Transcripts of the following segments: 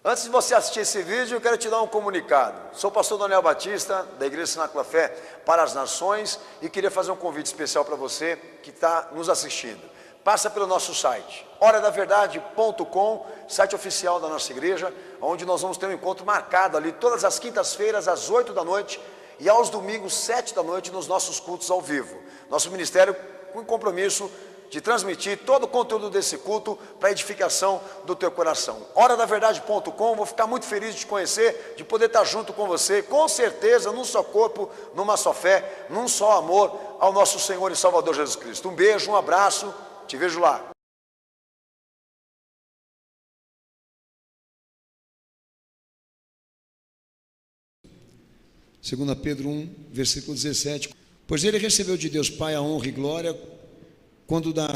Antes de você assistir esse vídeo, eu quero te dar um comunicado. Sou o pastor Daniel Batista, da Igreja Cenáculo da Fé para as Nações, e queria fazer um convite especial para você que está nos assistindo. Passa pelo nosso site, horadaverdade.com, site oficial da nossa igreja, onde nós vamos ter um encontro marcado ali todas as quintas-feiras, às 8 da noite, e aos domingos, 7 da noite, nos nossos cultos ao vivo. Nosso ministério com compromisso de transmitir todo o conteúdo desse culto para a edificação do teu coração. Horadaverdade.com, vou ficar muito feliz de te conhecer, de poder estar junto com você, com certeza, num só corpo, numa só fé, num só amor ao nosso Senhor e Salvador Jesus Cristo. Um beijo, um abraço, te vejo lá. Segunda Pedro 1, versículo 17. Pois ele recebeu de Deus Pai a honra e glória, quando da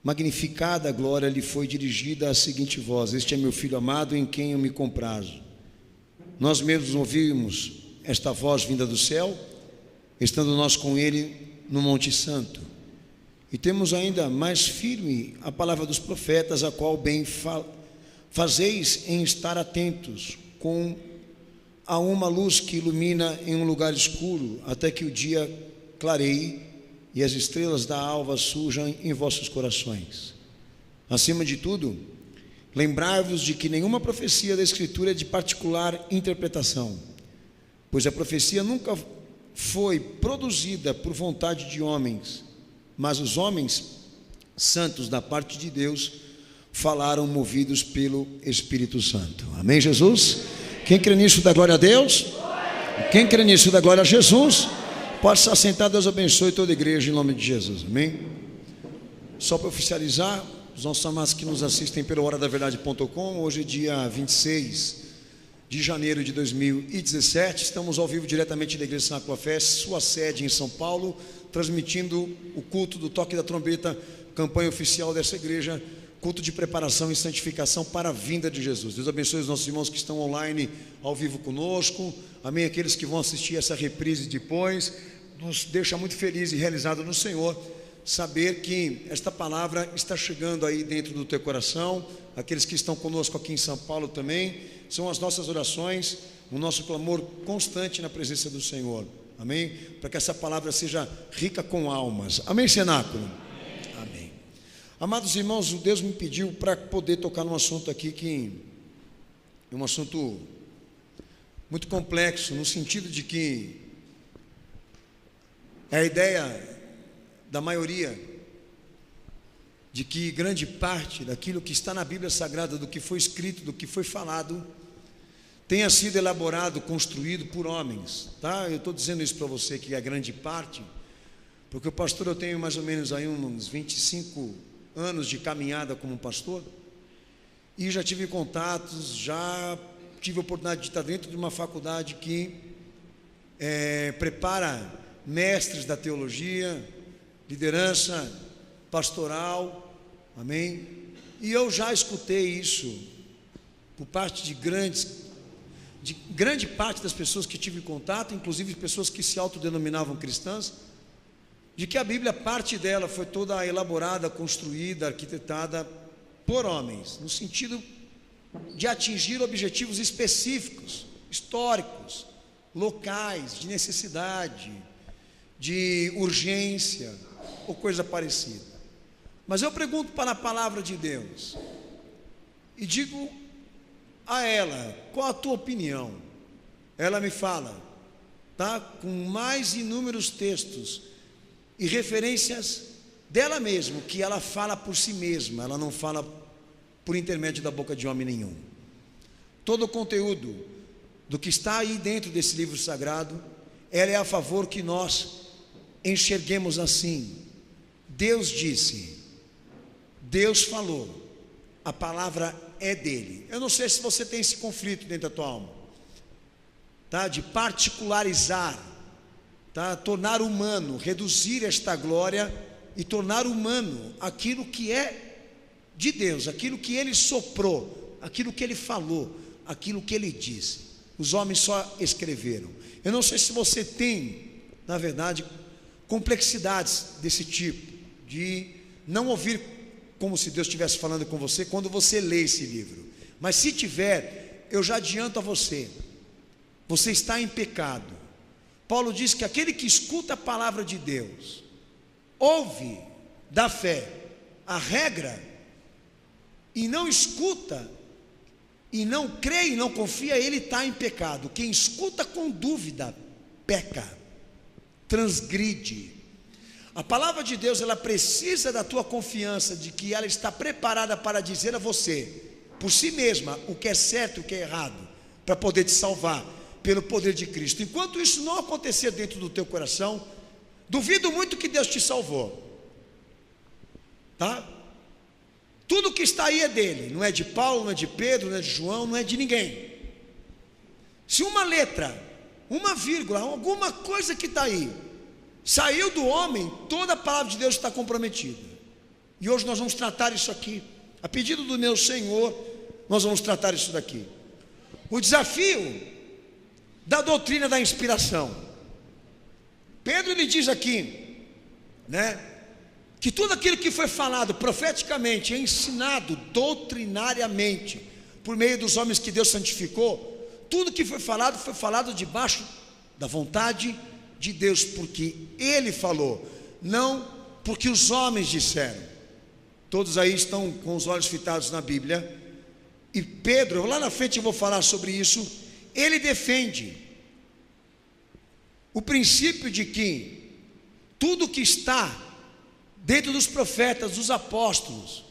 magnificada glória lhe foi dirigida a seguinte voz: este é meu Filho amado, em quem eu me comprazo. Nós mesmos ouvimos esta voz vinda do céu, estando nós com ele no Monte Santo, e temos ainda mais firme a palavra dos profetas, a qual bem fazeis em estar atentos com a uma luz que ilumina em um lugar escuro, até que o dia clareie e as estrelas da alva surjam em vossos corações. Acima de tudo, lembrai-vos de que nenhuma profecia da Escritura é de particular interpretação, pois a profecia nunca foi produzida por vontade de homens, mas os homens santos da parte de Deus falaram movidos pelo Espírito Santo. Amém, Jesus? Quem crê nisso dá glória a Deus? Quem crê nisso dá glória a Jesus? Pode estar sentado, Deus abençoe toda a igreja em nome de Jesus, amém? Só para oficializar, os nossos amados que nos assistem pelo horadaverdade.com, hoje é dia 26 de janeiro de 2017, estamos ao vivo diretamente da Igreja Cenáculo da Fé, sua sede em São Paulo, transmitindo o culto do toque da trombeta, campanha oficial dessa igreja, culto de preparação e santificação para a vinda de Jesus. Deus abençoe os nossos irmãos que estão online ao vivo conosco, amém, aqueles que vão assistir essa reprise depois. Nos deixa muito feliz e realizado no Senhor saber que esta palavra está chegando aí dentro do teu coração. Aqueles que estão conosco aqui em São Paulo também, são as nossas orações, o nosso clamor constante na presença do Senhor, amém, para que essa palavra seja rica com almas, amém, cenáculo? Amém. Amados irmãos, Deus me pediu para poder tocar num assunto aqui que é um assunto muito complexo, no sentido de que é a ideia da maioria de que grande parte daquilo que está na Bíblia Sagrada, do que foi escrito, do que foi falado, tenha sido elaborado, construído por homens, tá? Eu estou dizendo isso para você, que é a grande parte, porque o pastor, eu tenho mais ou menos aí uns 25 anos de caminhada como pastor, e já tive contatos, já tive a oportunidade de estar dentro de uma faculdade que prepara mestres da teologia, liderança pastoral, amém? E eu já escutei isso por parte de grande parte das pessoas que tive contato, inclusive pessoas que se autodenominavam cristãs, de que a Bíblia, parte dela foi toda elaborada, construída, arquitetada por homens, no sentido de atingir objetivos específicos, históricos, locais, de necessidade, de urgência ou coisa parecida. Mas eu pergunto para a palavra de Deus e digo a ela: qual a tua opinião? Ela me fala, tá, com mais inúmeros textos e referências dela mesma, que ela fala por si mesma, ela não fala por intermédio da boca de homem nenhum. Todo o conteúdo do que está aí dentro desse livro sagrado, ela é a favor que nós enxerguemos assim. Deus disse, Deus falou, a palavra é dele. Eu não sei se você tem esse conflito dentro da tua alma, tá? De particularizar, tá? Tornar humano, reduzir esta glória e tornar humano aquilo que é de Deus, aquilo que ele soprou, aquilo que ele falou, aquilo que ele disse. Os homens só escreveram. Eu não sei se você tem, na verdade, complexidades desse tipo, de não ouvir como se Deus estivesse falando com você quando você lê esse livro, Mas se tiver, eu já adianto a você, você está em pecado. Paulo diz que aquele que escuta a palavra de Deus, ouve da fé a regra, e não escuta, e não crê e não confia, ele está em pecado. Quem escuta com dúvida, peca, transgride. A palavra de Deus, ela precisa da tua confiança, de que ela está preparada para dizer a você, por si mesma, o que é certo e o que é errado, para poder te salvar, pelo poder de Cristo. Enquanto isso não acontecer dentro do teu coração, duvido muito que Deus te salvou, tá? Tudo que está aí é dele, não é de Paulo, não é de Pedro, não é de João, não é de ninguém. Se uma letra, uma vírgula, alguma coisa que está aí, saiu do homem, toda a palavra de Deus está comprometida. E hoje nós vamos tratar isso aqui, a pedido do meu Senhor, nós vamos tratar isso daqui. O desafio da doutrina da inspiração. Pedro, ele diz aqui, né, que tudo aquilo que foi falado profeticamente, ensinado doutrinariamente, por meio dos homens que Deus santificou, tudo que foi falado debaixo da vontade de Deus, porque Ele falou, não porque os homens disseram. Todos aí estão com os olhos fitados na Bíblia, e Pedro, lá na frente eu vou falar sobre isso, ele defende o princípio de que tudo que está dentro dos profetas, dos apóstolos,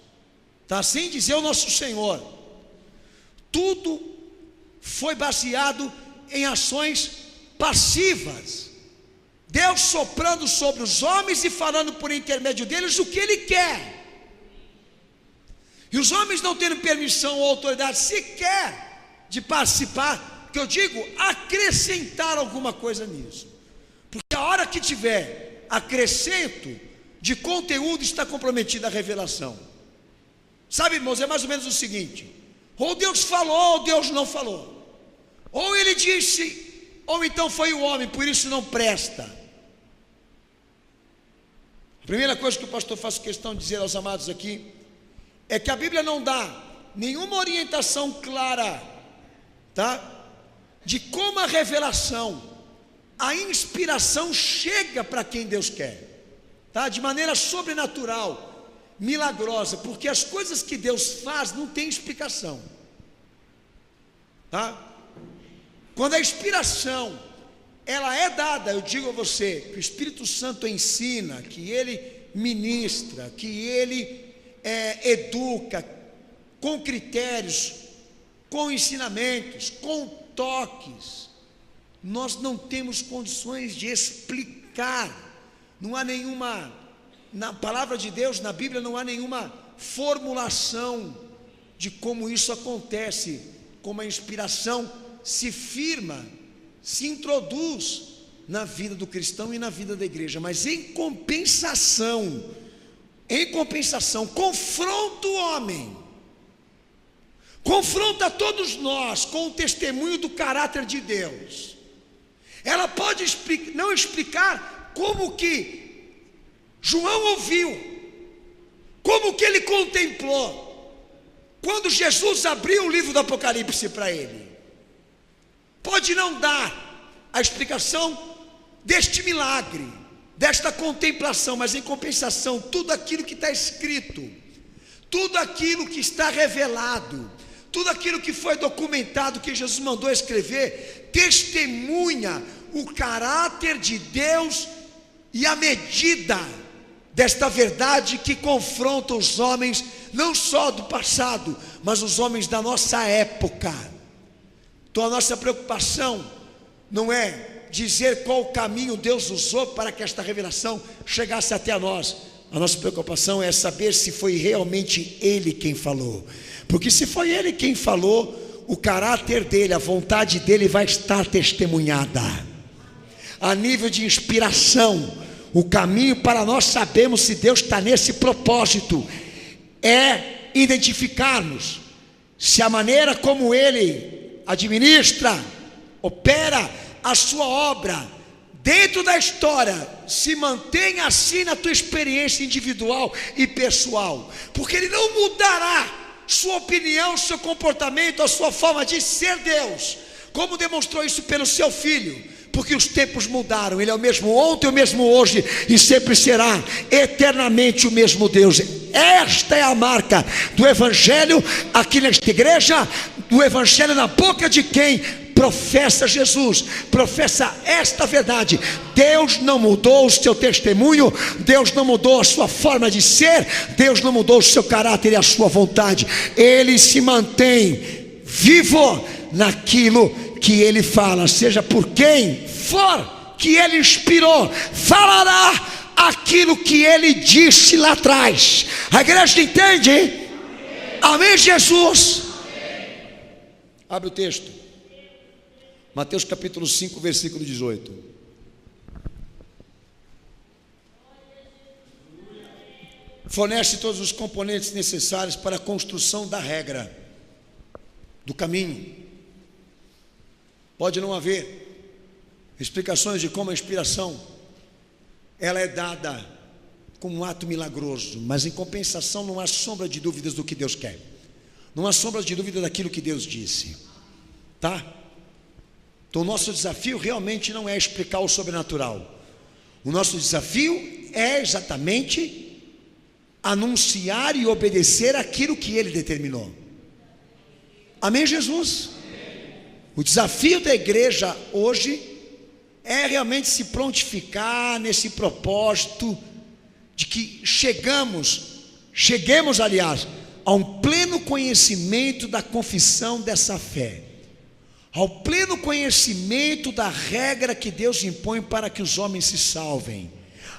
tá? Assim dizer o nosso Senhor, tudo foi baseado em ações passivas, Deus soprando sobre os homens e falando por intermédio deles o que Ele quer, e os homens não tendo permissão ou autoridade sequer de participar, que eu digo, acrescentar alguma coisa nisso, porque a hora que tiver acrescento de conteúdo, está comprometida a revelação. Sabe, irmãos, é mais ou menos o seguinte: ou Deus falou, ou Deus não falou, ou Ele disse, ou então foi o homem, por isso não presta. A primeira coisa que o pastor faz questão de dizer aos amados aqui, é que a Bíblia não dá nenhuma orientação clara, tá? De como a revelação, a inspiração chega para quem Deus quer, tá? De maneira sobrenatural, milagrosa, porque as coisas que Deus faz não tem explicação, tá? Quando a inspiração ela é dada, eu digo a você, que o Espírito Santo ensina, que Ele ministra, que Ele educa, com critérios, com ensinamentos, com toques, nós não temos condições de explicar. Não há nenhuma, na palavra de Deus, na Bíblia, não há nenhuma formulação de como isso acontece, como a inspiração se firma, se introduz na vida do cristão e na vida da igreja. Mas em compensação, confronta o homem, confronta todos nós com o testemunho do caráter de Deus. Ela pode não explicar como que João ouviu, como que ele contemplou, quando Jesus abriu o livro do Apocalipse para ele. Pode não dar a explicação deste milagre, desta contemplação, mas em compensação, tudo aquilo que está escrito, tudo aquilo que está revelado, tudo aquilo que foi documentado, que Jesus mandou escrever, testemunha o caráter de Deus e a medida desta verdade que confronta os homens, não só do passado, mas os homens da nossa época. Então a nossa preocupação não é dizer qual caminho Deus usou para que esta revelação chegasse até a nós. A nossa preocupação é saber se foi realmente Ele quem falou, porque se foi Ele quem falou, o caráter dele, a vontade dele vai estar testemunhada. A nível de inspiração, o caminho para nós sabermos se Deus está nesse propósito é identificarmos se a maneira como Ele administra, opera a sua obra dentro da história se mantém assim na tua experiência individual e pessoal, porque Ele não mudará sua opinião, seu comportamento, a sua forma de ser Deus, como demonstrou isso pelo seu Filho, porque os tempos mudaram. Ele é o mesmo ontem, o mesmo hoje e sempre será eternamente o mesmo Deus. Esta é a marca do Evangelho aqui nesta igreja, do Evangelho na boca de quem professa Jesus, professa esta verdade. Deus não mudou o seu testemunho, Deus não mudou a sua forma de ser, Deus não mudou o seu caráter e a sua vontade. Ele se mantém vivo naquilo que ele fala, seja por quem for que ele inspirou, falará aquilo que ele disse lá atrás. A igreja entende? Amém, amém, Jesus? Amém. Abre o texto, Mateus capítulo 5, versículo 18. Fornece todos os componentes necessários para a construção da regra, do caminho. Pode não haver explicações de como a inspiração ela é dada como um ato milagroso, mas em compensação não há sombra de dúvidas do que Deus quer, não há sombra de dúvida daquilo que Deus disse, tá? Então o nosso desafio realmente não é explicar o sobrenatural, o nosso desafio é exatamente anunciar e obedecer aquilo que Ele determinou. Amém, Jesus? O desafio da igreja hoje é realmente se prontificar nesse propósito de que cheguemos, aliás, a um pleno conhecimento da confissão dessa fé, ao pleno conhecimento da regra que Deus impõe para que os homens se salvem,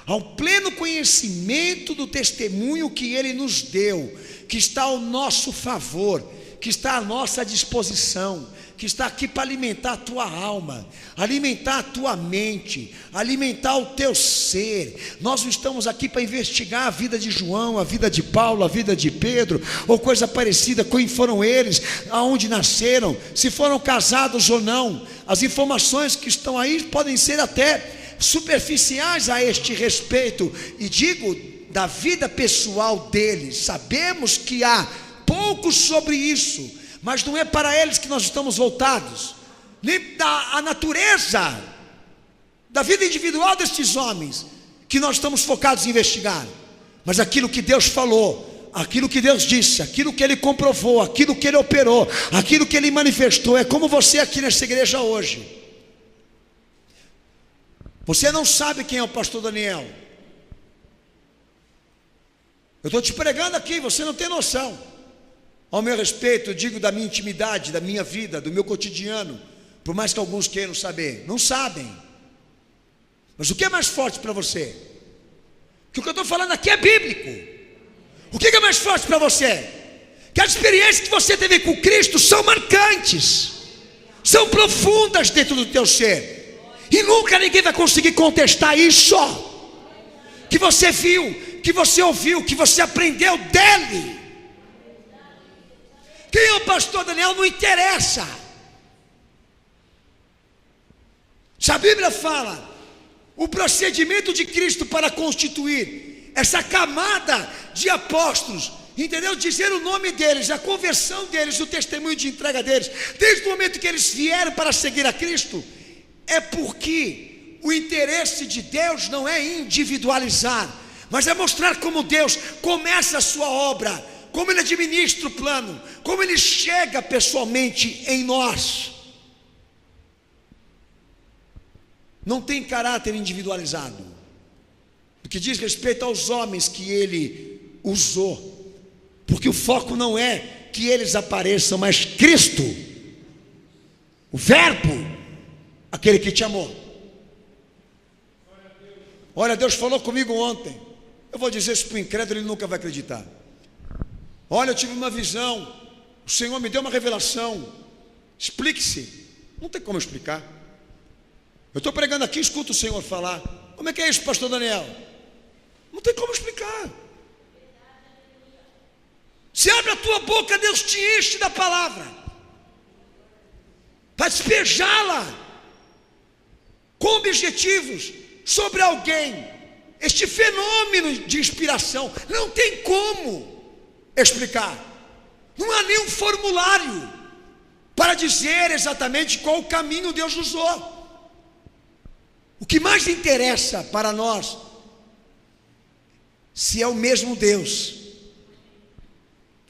ao pleno conhecimento do testemunho que Ele nos deu, que está ao nosso favor, que está à nossa disposição, que está aqui para alimentar a tua alma, alimentar a tua mente, alimentar o teu ser. Nós não estamos aqui para investigar a vida de João, a vida de Paulo, a vida de Pedro, ou coisa parecida, quem foram eles, aonde nasceram, se foram casados ou não. As informações que estão aí podem ser até superficiais a este respeito, e digo da vida pessoal deles. Sabemos que há pouco sobre isso, mas não é para eles que nós estamos voltados, nem da natureza da vida individual destes homens que nós estamos focados em investigar, mas aquilo que Deus falou, aquilo que Deus disse, aquilo que Ele comprovou, aquilo que Ele operou, aquilo que Ele manifestou. É como você aqui nessa igreja hoje. Você não sabe quem é o pastor Daniel. Eu estou te pregando aqui, você não tem noção. Ao meu respeito, eu digo da minha intimidade, da minha vida, do meu cotidiano, por mais que alguns queiram saber, não sabem. Mas o que é mais forte para você? Que o que eu estou falando aqui é bíblico. O que é mais forte para você? Que as experiências que você teve com Cristo são marcantes, são profundas dentro do teu ser, e nunca ninguém vai conseguir contestar isso, que você viu, que você ouviu, que você aprendeu dele. Quem é o pastor Daniel não interessa. Se a Bíblia fala o procedimento de Cristo para constituir essa camada de apóstolos, entendeu? Dizer o nome deles, a conversão deles, o testemunho de entrega deles, desde o momento que eles vieram para seguir a Cristo, é porque o interesse de Deus não é individualizar, mas é mostrar como Deus começa a sua obra, como Ele administra o plano, como Ele chega pessoalmente em nós. Não tem caráter individualizado. No que diz respeito aos homens que Ele usou, porque o foco não é que eles apareçam, mas Cristo, o Verbo, aquele que te amou. Olha, Deus falou comigo ontem. Eu vou dizer isso para o incrédulo, ele nunca vai acreditar. Olha, eu tive uma visão, o Senhor me deu uma revelação. Explique-se. Não tem como explicar. Eu estou pregando aqui, escuto o Senhor falar. Como é que é isso, pastor Daniel? Não tem como explicar. Se abre a tua boca, Deus te enche da palavra, para despejá-la com objetivos sobre alguém. Este fenômeno de inspiração não tem como explicar. Não há nenhum formulário para dizer exatamente qual o caminho Deus usou. O que mais interessa para nós, se é o mesmo Deus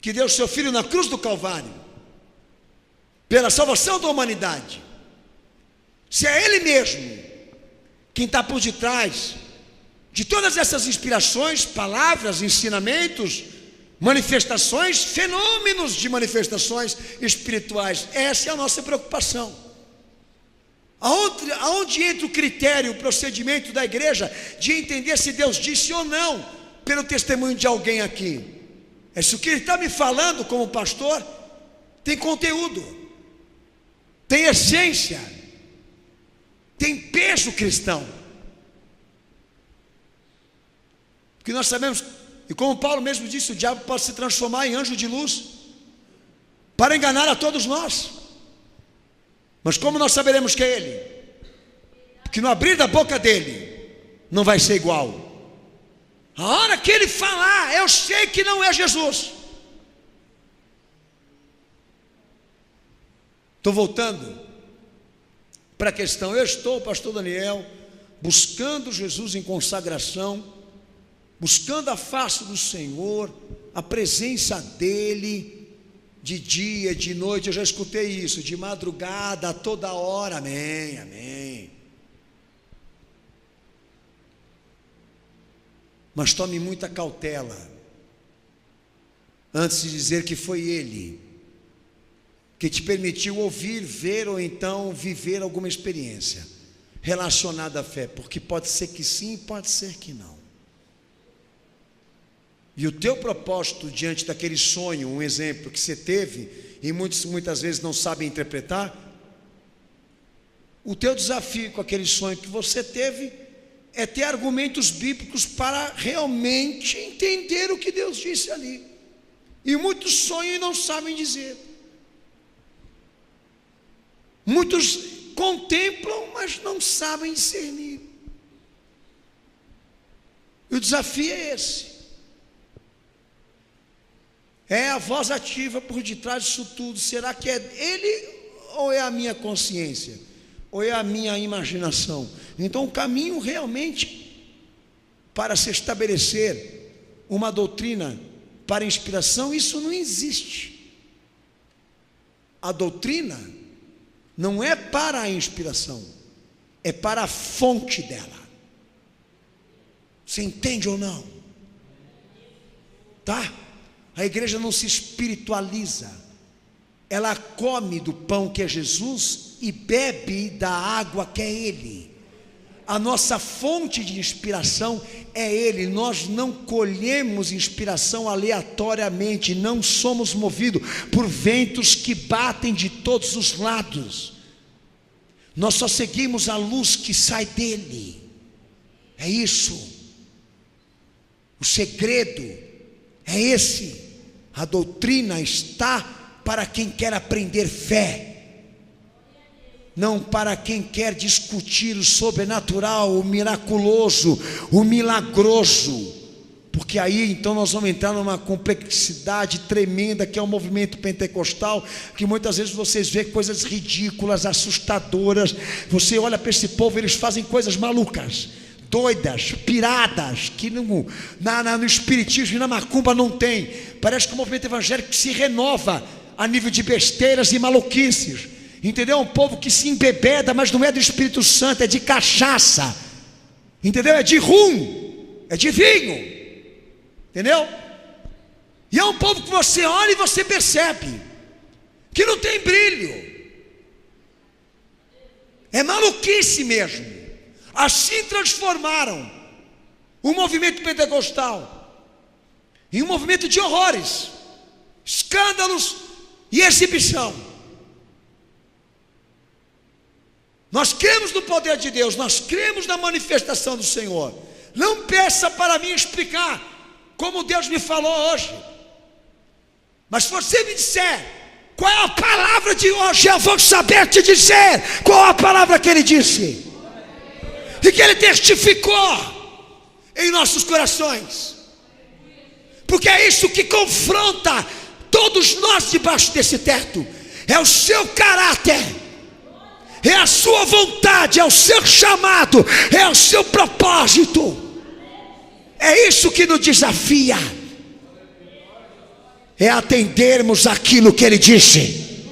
que deu seu Filho na cruz do Calvário, pela salvação da humanidade, se é Ele mesmo quem está por detrás de todas essas inspirações, palavras, ensinamentos, manifestações, fenômenos de espirituais. Essa é a nossa preocupação. Aonde entra o critério, o procedimento da igreja de entender se Deus disse ou não, pelo testemunho de alguém aqui? É se o que ele está me falando como pastor tem conteúdo, tem essência, tem peso cristão. Porque nós sabemos, e como Paulo mesmo disse, o diabo pode se transformar em anjo de luz para enganar a todos nós. Mas como nós saberemos que é ele? Porque no abrir da boca dele não vai ser igual. A hora que ele falar, eu sei que não é Jesus. Estou voltando para a questão. Eu estou, pastor Daniel, buscando Jesus em consagração, buscando a face do Senhor, a presença dEle, de dia, de noite. Eu já escutei isso, de madrugada, a toda hora. Amém, amém. Mas tome muita cautela antes de dizer que foi Ele que te permitiu ouvir, ver ou então viver alguma experiência relacionada à fé, porque pode ser que sim, pode ser que não. E o teu propósito diante daquele sonho, um exemplo que você teve, e muitas vezes não sabem interpretar, o teu desafio com aquele sonho que você teve é ter argumentos bíblicos para realmente entender o que Deus disse ali. E muitos sonham e não sabem dizer. Muitos contemplam, mas não sabem discernir. E o desafio é esse. É a voz ativa por detrás disso tudo. Será que é Ele ou é a minha consciência? Ou é a minha imaginação? Então o caminho realmente para se estabelecer uma doutrina para inspiração, isso não existe. A doutrina não é para a inspiração, é para a fonte dela. Você entende ou não? Tá? A igreja não se espiritualiza, ela come do pão que é Jesus e bebe da água que é Ele. A nossa fonte de inspiração é Ele. Nós não colhemos inspiração aleatoriamente, não somos movidos por ventos que batem de todos os lados. Nós só seguimos a luz que sai dEle. É isso. O segredo é esse. A doutrina está para quem quer aprender fé, não para quem quer discutir o sobrenatural, o miraculoso, o milagroso, porque aí então nós vamos entrar numa complexidade tremenda que é o movimento pentecostal, que muitas vezes vocês veem coisas ridículas, assustadoras. Você olha para esse povo, eles fazem coisas malucas, doidas, piradas, que no espiritismo e na macumba não tem. Parece que o movimento evangélico se renova a nível de besteiras e maluquices, entendeu? Um povo que se embebeda, mas não é do Espírito Santo, é de cachaça, entendeu? É de rum, é de vinho, entendeu? E é um povo que você olha e você percebe que não tem brilho, é maluquice mesmo. Assim transformaram o movimento pentecostal em um movimento de horrores, escândalos e exibição. Nós cremos no poder de Deus, nós cremos na manifestação do Senhor. Não peça para mim explicar como Deus me falou hoje, mas se você me disser qual é a palavra de hoje, eu vou saber te dizer qual a palavra que Ele disse e que Ele testificou em nossos corações, porque é isso que confronta todos nós debaixo desse teto. É o seu caráter, é a sua vontade, é o seu chamado, é o seu propósito. É isso que nos desafia, é atendermos aquilo que Ele disse.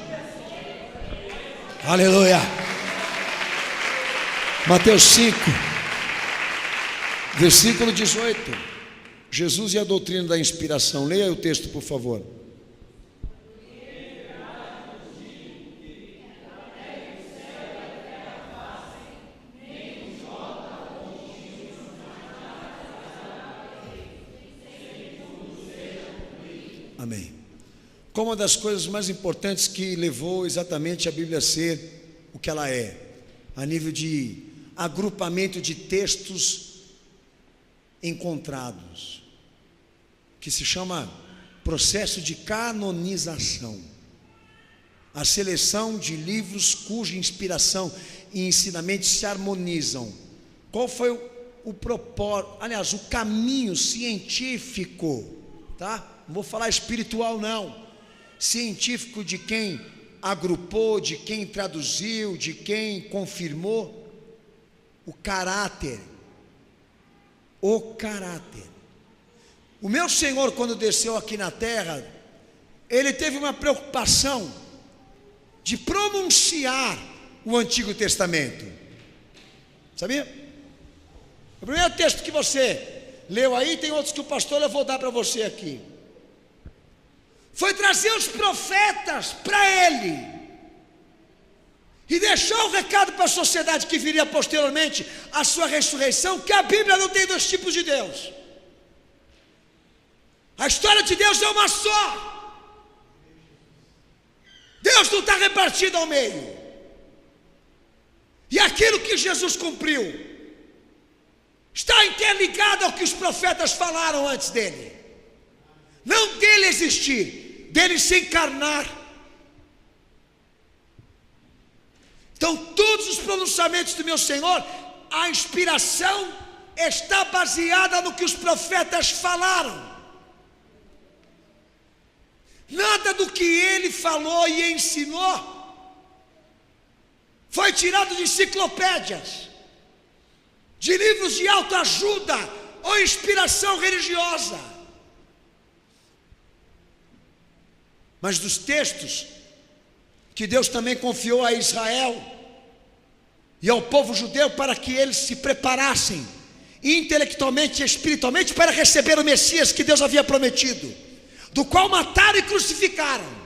Aleluia. Mateus 5, versículo 18. Jesus e a doutrina da inspiração. Leia o texto, por favor. Amém. Como uma das coisas mais importantes que levou exatamente a Bíblia a ser o que ela é, a nível de agrupamento de textos encontrados, que se chama processo de canonização, a seleção de livros cuja inspiração e ensinamento se harmonizam. Qual foi o propósito, aliás, o caminho científico, tá? Não vou falar espiritual não, científico, de quem agrupou, de quem traduziu, de quem confirmou o caráter. O caráter. O meu Senhor, quando desceu aqui na terra, Ele teve uma preocupação de pronunciar o Antigo Testamento. Sabia? O primeiro texto que você leu aí, tem outros que o pastor eu vou dar para você aqui. Foi trazer os profetas para Ele e deixar o recado para a sociedade que viria posteriormente a sua ressurreição, que a Bíblia não tem dois tipos de Deus. A história de Deus é uma só. Deus não está repartido ao meio. E aquilo que Jesus cumpriu está interligado ao que os profetas falaram antes dele. Não dele existir, dele se encarnar. Então, todos os pronunciamentos do meu Senhor, a inspiração está baseada no que os profetas falaram. Nada do que ele falou e ensinou foi tirado de enciclopédias, de livros de autoajuda ou inspiração religiosa, mas dos textos que Deus também confiou a Israel e ao povo judeu para que eles se preparassem intelectualmente e espiritualmente para receber o Messias que Deus havia prometido, do qual mataram e crucificaram.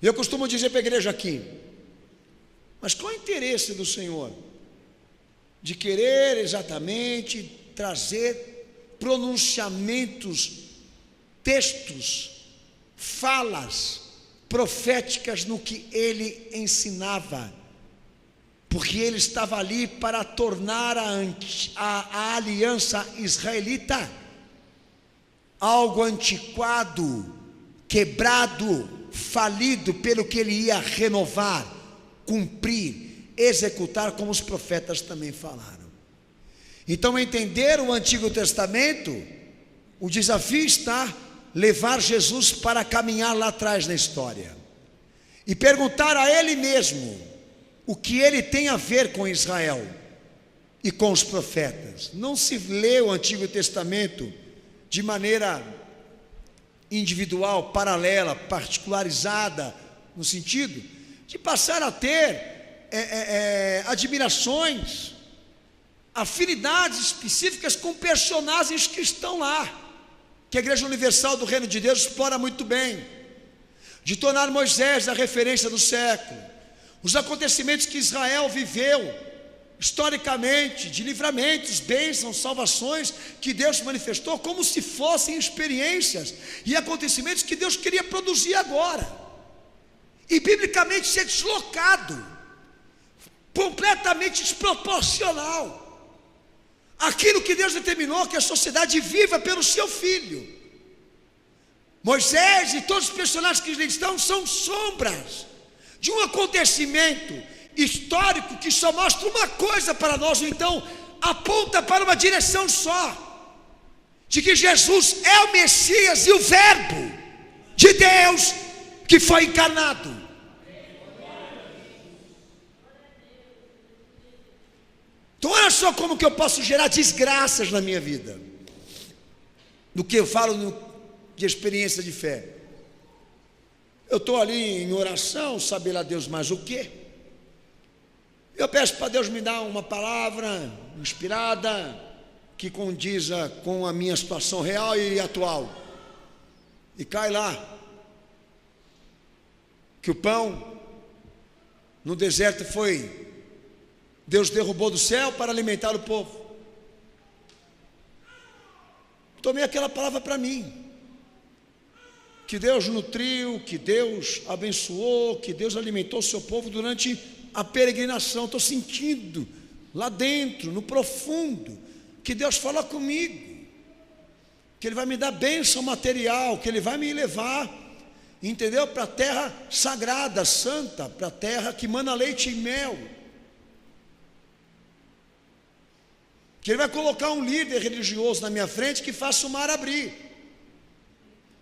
E eu costumo dizer para a igreja aqui, mas qual é o interesse do Senhor de querer exatamente trazer pronunciamentos, textos, falas proféticas no que ele ensinava? Porque ele estava ali para tornar a aliança israelita algo antiquado, quebrado, falido, pelo que ele ia renovar, cumprir, executar, como os profetas também falaram. Então, entender o Antigo Testamento, o desafio está levar Jesus para caminhar lá atrás na história e perguntar a ele mesmo o que ele tem a ver com Israel e com os profetas. Não se lê o Antigo Testamento de maneira individual, paralela, particularizada, no sentido de passar a ter admirações, afinidades específicas com personagens que estão lá, que a Igreja Universal do Reino de Deus explora muito bem, de tornar Moisés a referência do século, os acontecimentos que Israel viveu historicamente, de livramentos, bênçãos, salvações que Deus manifestou, como se fossem experiências e acontecimentos que Deus queria produzir agora, e biblicamente ser deslocado, completamente desproporcional àquilo que Deus determinou que a sociedade viva pelo seu Filho. Moisés e todos os personagens que ali estão são sombras de um acontecimento histórico que só mostra uma coisa para nós, ou então aponta para uma direção só, de que Jesus é o Messias e o Verbo de Deus que foi encarnado. Então olha só como que eu posso gerar desgraças na minha vida, do que eu falo de experiência de fé. Eu estou ali em oração, saber lá Deus mais o quê? Eu peço para Deus me dar uma palavra inspirada, que condiza com a minha situação real e atual. E cai lá que o pão no deserto foi, Deus derrubou do céu para alimentar o povo. Tomei aquela palavra para mim, que Deus nutriu, que Deus abençoou, que Deus alimentou o seu povo durante a peregrinação. Estou sentindo lá dentro, no profundo, que Deus fala comigo, que Ele vai me dar bênção material, que Ele vai me levar, entendeu? Para a terra sagrada, santa, para a terra que mana leite e mel, que Ele vai colocar um líder religioso na minha frente que faça o mar abrir,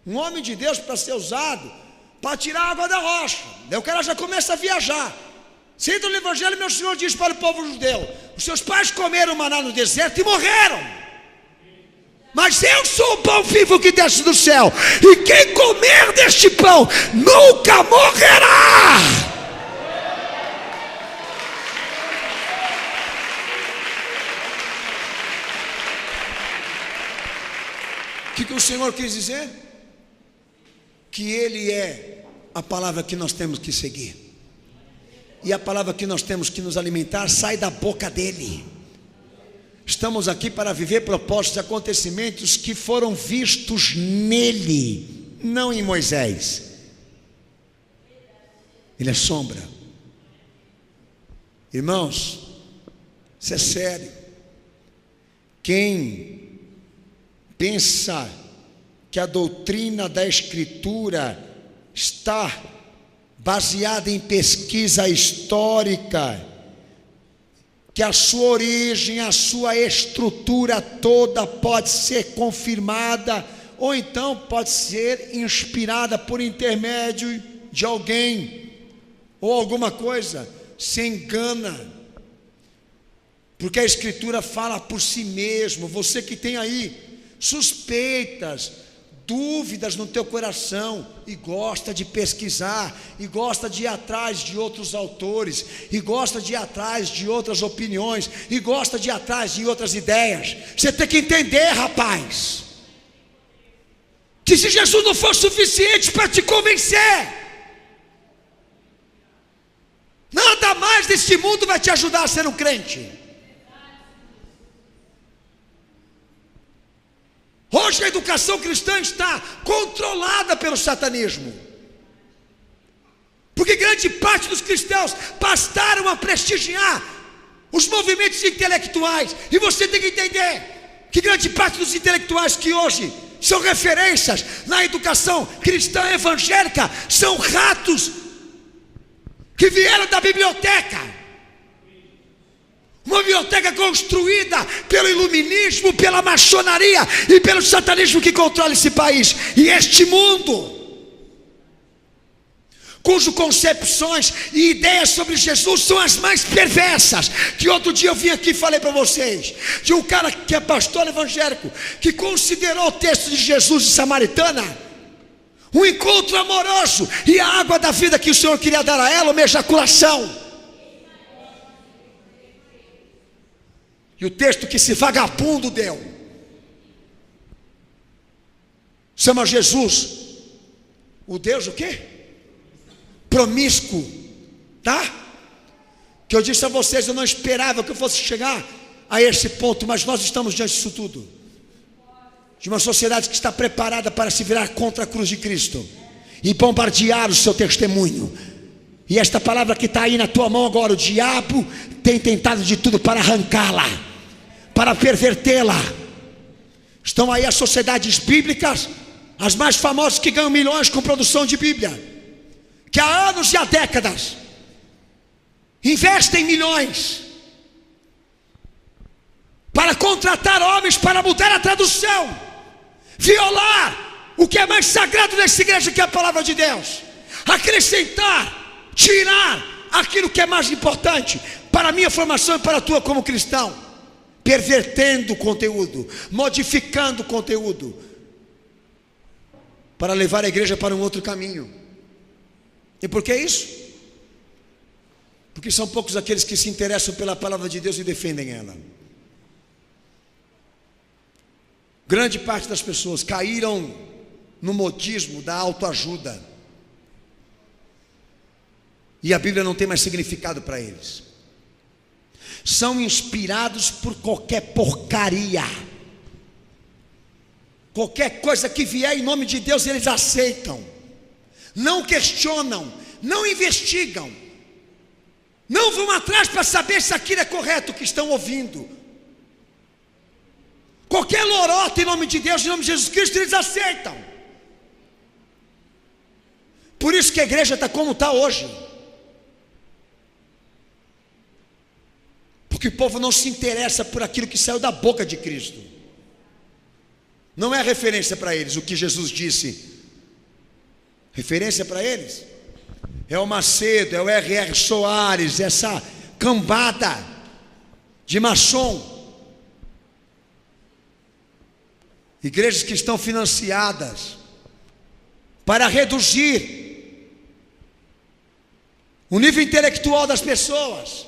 um homem de Deus para ser usado para tirar a água da rocha. Daí o cara já começa a viajar. Você entra no Evangelho, meu Senhor diz para o povo judeu: os seus pais comeram maná no deserto e morreram, mas eu sou o pão vivo que desce do céu, e quem comer deste pão nunca morrerá. O que o Senhor quis dizer? Que Ele é a palavra que nós temos que seguir, e a palavra que nós temos que nos alimentar sai da boca dEle. Estamos aqui para viver propósitos e acontecimentos que foram vistos nele, não em Moisés. Ele é sombra. Irmãos, isso é sério. Quem pensa que a doutrina da Escritura está baseada em pesquisa histórica, que a sua origem, a sua estrutura toda pode ser confirmada, ou então pode ser inspirada por intermédio de alguém, ou alguma coisa, se engana, porque a Escritura fala por si mesmo. Você que tem aí suspeitas, dúvidas no teu coração, e gosta de pesquisar, e gosta de ir atrás de outros autores, e gosta de ir atrás de outras opiniões, e gosta de ir atrás de outras ideias, você tem que entender, rapaz, que se Jesus não for suficiente para te convencer, nada mais desse mundo vai te ajudar a ser um crente. Hoje a educação cristã está controlada pelo satanismo, porque grande parte dos cristãos passaram a prestigiar os movimentos intelectuais, e você tem que entender que grande parte dos intelectuais que hoje são referências na educação cristã evangélica são ratos que vieram da biblioteca. Uma biblioteca construída pelo iluminismo, pela maçonaria e pelo satanismo que controla esse país e este mundo, cujas concepções e ideias sobre Jesus são as mais perversas. Que outro dia eu vim aqui e falei para vocês de um cara que é pastor evangélico, que considerou o texto de Jesus de Samaritana um encontro amoroso, e a água da vida que o Senhor queria dar a ela, uma ejaculação. E o texto que esse vagabundo deu chama Jesus o Deus o quê? Promíscuo, tá? Que eu disse a vocês, eu não esperava que eu fosse chegar a esse ponto, mas nós estamos diante disso tudo, de uma sociedade que está preparada para se virar contra a cruz de Cristo e bombardear o seu testemunho. E esta palavra que está aí na tua mão agora, o diabo tem tentado de tudo para arrancá-la, para pervertê-la. Estão aí as sociedades bíblicas, as mais famosas, que ganham milhões com produção de Bíblia, que há anos e há décadas investem milhões para contratar homens para mudar a tradução violar o que é mais sagrado nessa igreja, que é a palavra de Deus, acrescentar, tirar aquilo que é mais importante para a minha formação e para a tua como cristão, pervertendo o conteúdo, modificando o conteúdo, para levar a igreja para um outro caminho. E por que isso? Porque são poucos aqueles que se interessam pela palavra de Deus e defendem ela. Grande parte das pessoas caíram no modismo da autoajuda, e a Bíblia não tem mais significado para eles. São inspirados por qualquer porcaria, qualquer coisa que vier em nome de Deus eles aceitam, não questionam, não investigam, não vão atrás para saber se aquilo é correto o que estão ouvindo. Qualquer lorota em nome de Deus, em nome de Jesus Cristo, eles aceitam. Por isso que a igreja está como está hoje, porque o povo não se interessa por aquilo que saiu da boca de Cristo. Não é referência para eles o que Jesus disse. Referência para eles é o Macedo, é o R.R. Soares, essa cambada de maçom. Igrejas que estão financiadas para reduzir o nível intelectual das pessoas,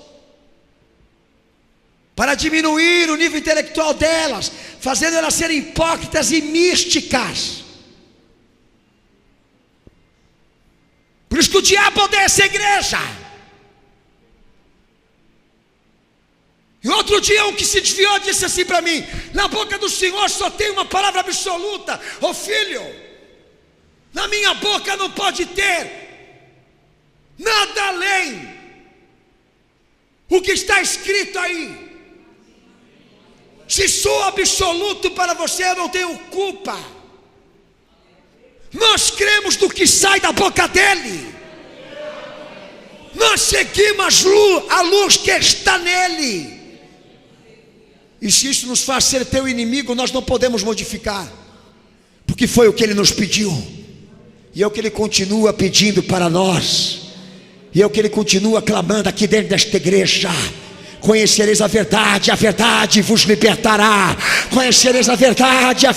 para diminuir o nível intelectual delas, fazendo elas serem hipócritas e místicas. Por isso que o diabo odeia essa igreja. E outro dia um que se desviou disse assim para mim: na boca do Senhor só tem uma palavra absoluta. Ô filho, na minha boca não pode ter nada além o que está escrito aí. Se sou absoluto para você, eu não tenho culpa. Nós cremos no que sai da boca dele. Nós seguimos a luz que está nele. E se isso nos faz ser teu inimigo, nós não podemos modificar, porque foi o que ele nos pediu, e é o que ele continua pedindo para nós, e é o que ele continua clamando aqui dentro desta igreja: conhecereis a verdade vos libertará. Conhecereis a verdade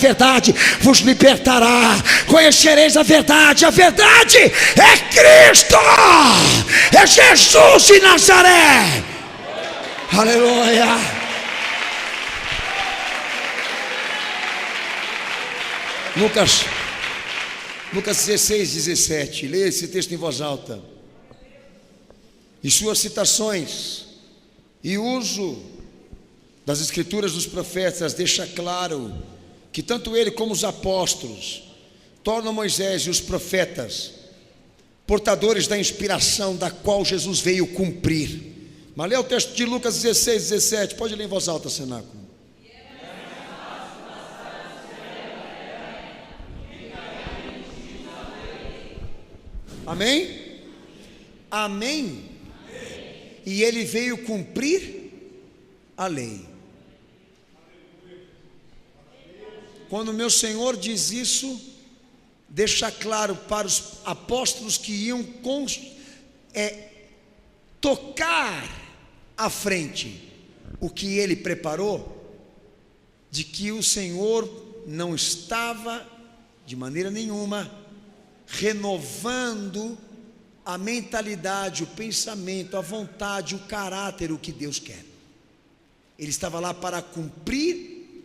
vos libertará. Conhecereis a verdade é Cristo, é Jesus de Nazaré. Aleluia. Lucas 16, 17, leia esse texto em voz alta. E suas citações e uso das escrituras dos profetas deixa claro que tanto ele como os apóstolos tornam Moisés e os profetas portadores da inspiração da qual Jesus veio cumprir. Mas leia o texto de Lucas 16, 17, pode ler em voz alta, cenáculo. Amém? Amém? E ele veio cumprir a lei. Quando meu Senhor diz isso, deixa claro para os apóstolos que iam tocar à frente o que ele preparou, de que o Senhor não estava de maneira nenhuma renovando a mentalidade, o pensamento, a vontade, o caráter, o que Deus quer. Ele estava lá para cumprir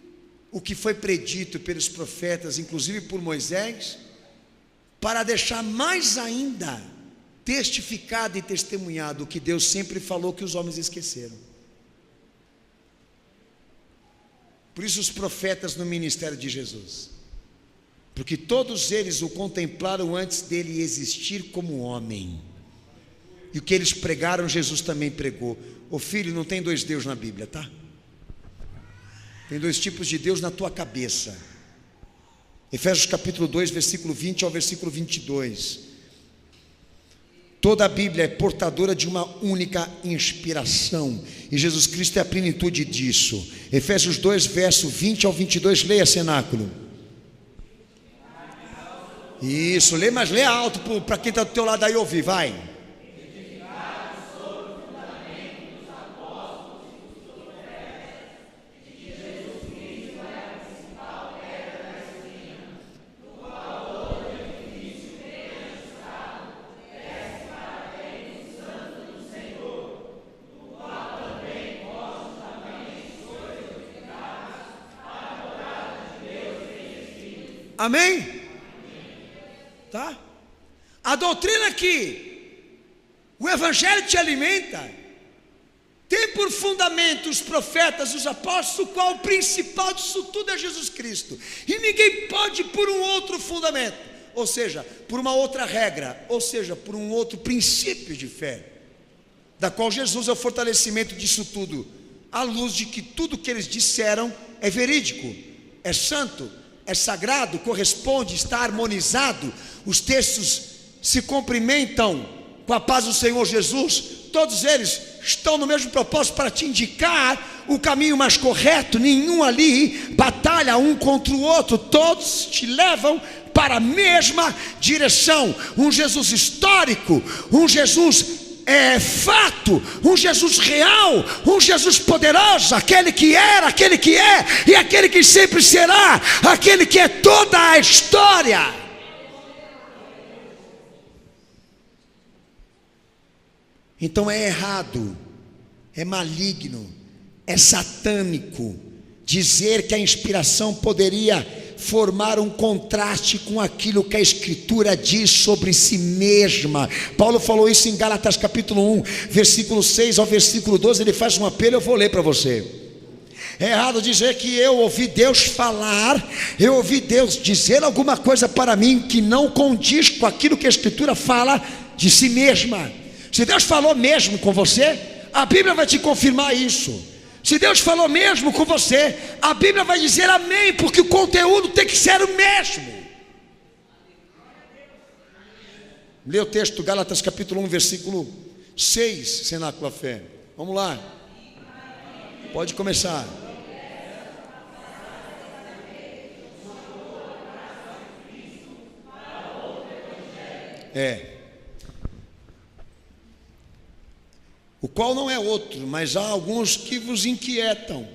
o que foi predito pelos profetas, inclusive por Moisés, para deixar mais ainda testificado e testemunhado o que Deus sempre falou que os homens esqueceram. Por isso os profetas no ministério de Jesus, porque todos eles o contemplaram antes dele existir como homem. E o que eles pregaram, Jesus também pregou. Ô filho, não tem dois deuses na Bíblia, tá? Tem dois tipos de Deus na tua cabeça. Efésios capítulo 2, versículo 20 ao versículo 22. Toda a Bíblia é portadora de uma única inspiração, e Jesus Cristo é a plenitude disso. Efésios 2, verso 20 ao 22, leia, cenáculo. Isso, lê, mas lê alto para quem está do teu lado aí ouvir, vai. Amém? Tá? A doutrina que o Evangelho te alimenta tem por fundamento os profetas, os apóstolos, qual o principal disso tudo é Jesus Cristo. E ninguém pode por um outro fundamento, ou seja, por uma outra regra, ou seja, por um outro princípio de fé, da qual Jesus é o fortalecimento disso tudo, à luz de que tudo que eles disseram é verídico, é santo, é sagrado, corresponde, está harmonizado, os textos se cumprimentam com a paz do Senhor Jesus, todos eles estão no mesmo propósito para te indicar o caminho mais correto, nenhum ali batalha um contra o outro, todos te levam para a mesma direção, um Jesus histórico, um Jesus fato, um Jesus real, um Jesus poderoso, aquele que era, aquele que é e aquele que sempre será, aquele que é toda a história. Então é errado, é maligno, é satânico dizer que a inspiração poderia formar um contraste com aquilo que a Escritura diz sobre si mesma. Paulo falou isso em Gálatas capítulo 1, versículo 6 ao versículo 12, ele faz um apelo, eu vou ler para você. É errado dizer que eu ouvi Deus falar, eu ouvi Deus dizer alguma coisa para mim que não condiz com aquilo que a Escritura fala de si mesma. Se Deus falou mesmo com você, a Bíblia vai te confirmar isso. Se Deus falou mesmo com você, a Bíblia vai dizer amém, porque o conteúdo tem que ser o mesmo. Lê o texto, Gálatas capítulo 1, versículo 6, Cenáculo da Fé. Vamos lá. Pode começar. O qual não é outro, mas há alguns que vos inquietam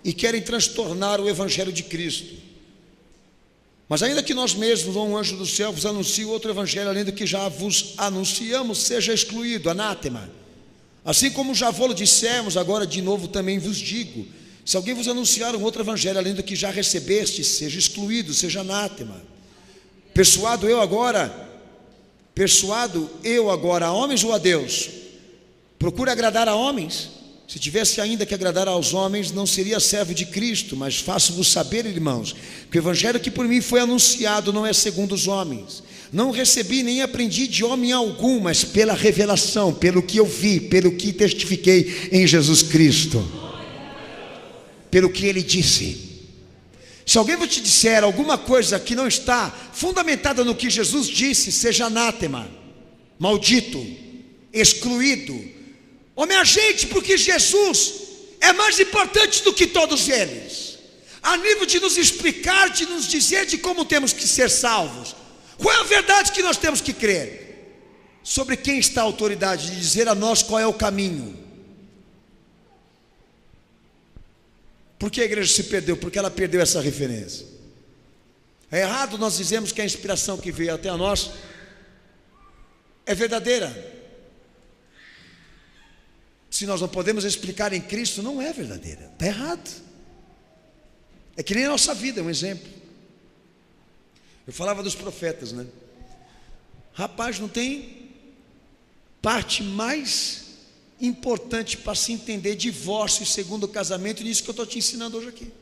e querem transtornar o Evangelho de Cristo. Mas ainda que nós mesmos, ou um anjo do céu, vos anuncie outro Evangelho, além do que já vos anunciamos, seja excluído, anátema. Assim como já vos dissemos, agora de novo também vos digo, se alguém vos anunciar um outro Evangelho, além do que já recebeste, seja excluído, seja anátema. Persuado eu agora a homens ou a Deus? Procure agradar a homens. Se tivesse ainda que agradar aos homens, não seria servo de Cristo. Mas faço-vos saber, irmãos, que o Evangelho que por mim foi anunciado não é segundo os homens. Não recebi nem aprendi de homem algum, mas pela revelação, pelo que eu vi, pelo que testifiquei em Jesus Cristo, pelo que Ele disse. Se alguém te disser alguma coisa que não está fundamentada no que Jesus disse, seja anátema, maldito, excluído. Minha gente, porque Jesus é mais importante do que todos eles, a nível de nos explicar, de nos dizer de como temos que ser salvos. Qual é a verdade que nós temos que crer? Sobre quem está a autoridade de dizer a nós qual é o caminho? Por que a igreja se perdeu? Porque ela perdeu essa referência. É errado nós dizemos que a inspiração que veio até a nós é verdadeira. Se nós não podemos explicar em Cristo, não é verdadeira, está errado. É que nem a nossa vida, é um exemplo. Eu falava dos profetas, né? Rapaz, não tem parte mais importante para se entender divórcio e segundo casamento, nisso que eu estou te ensinando hoje aqui.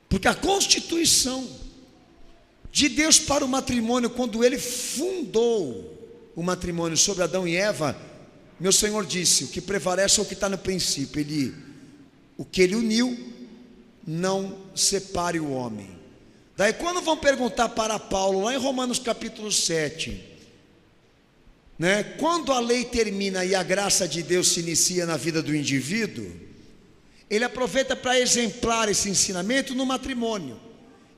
Porque a constituição de Deus para o matrimônio, quando Ele fundou o matrimônio sobre Adão e Eva, meu Senhor disse, o que prevalece é o que está no princípio. O que Ele uniu, não separe o homem. Daí quando vão perguntar para Paulo, lá em Romanos capítulo 7, né, quando a lei termina e a graça de Deus se inicia na vida do indivíduo, ele aproveita para exemplar esse ensinamento no matrimônio.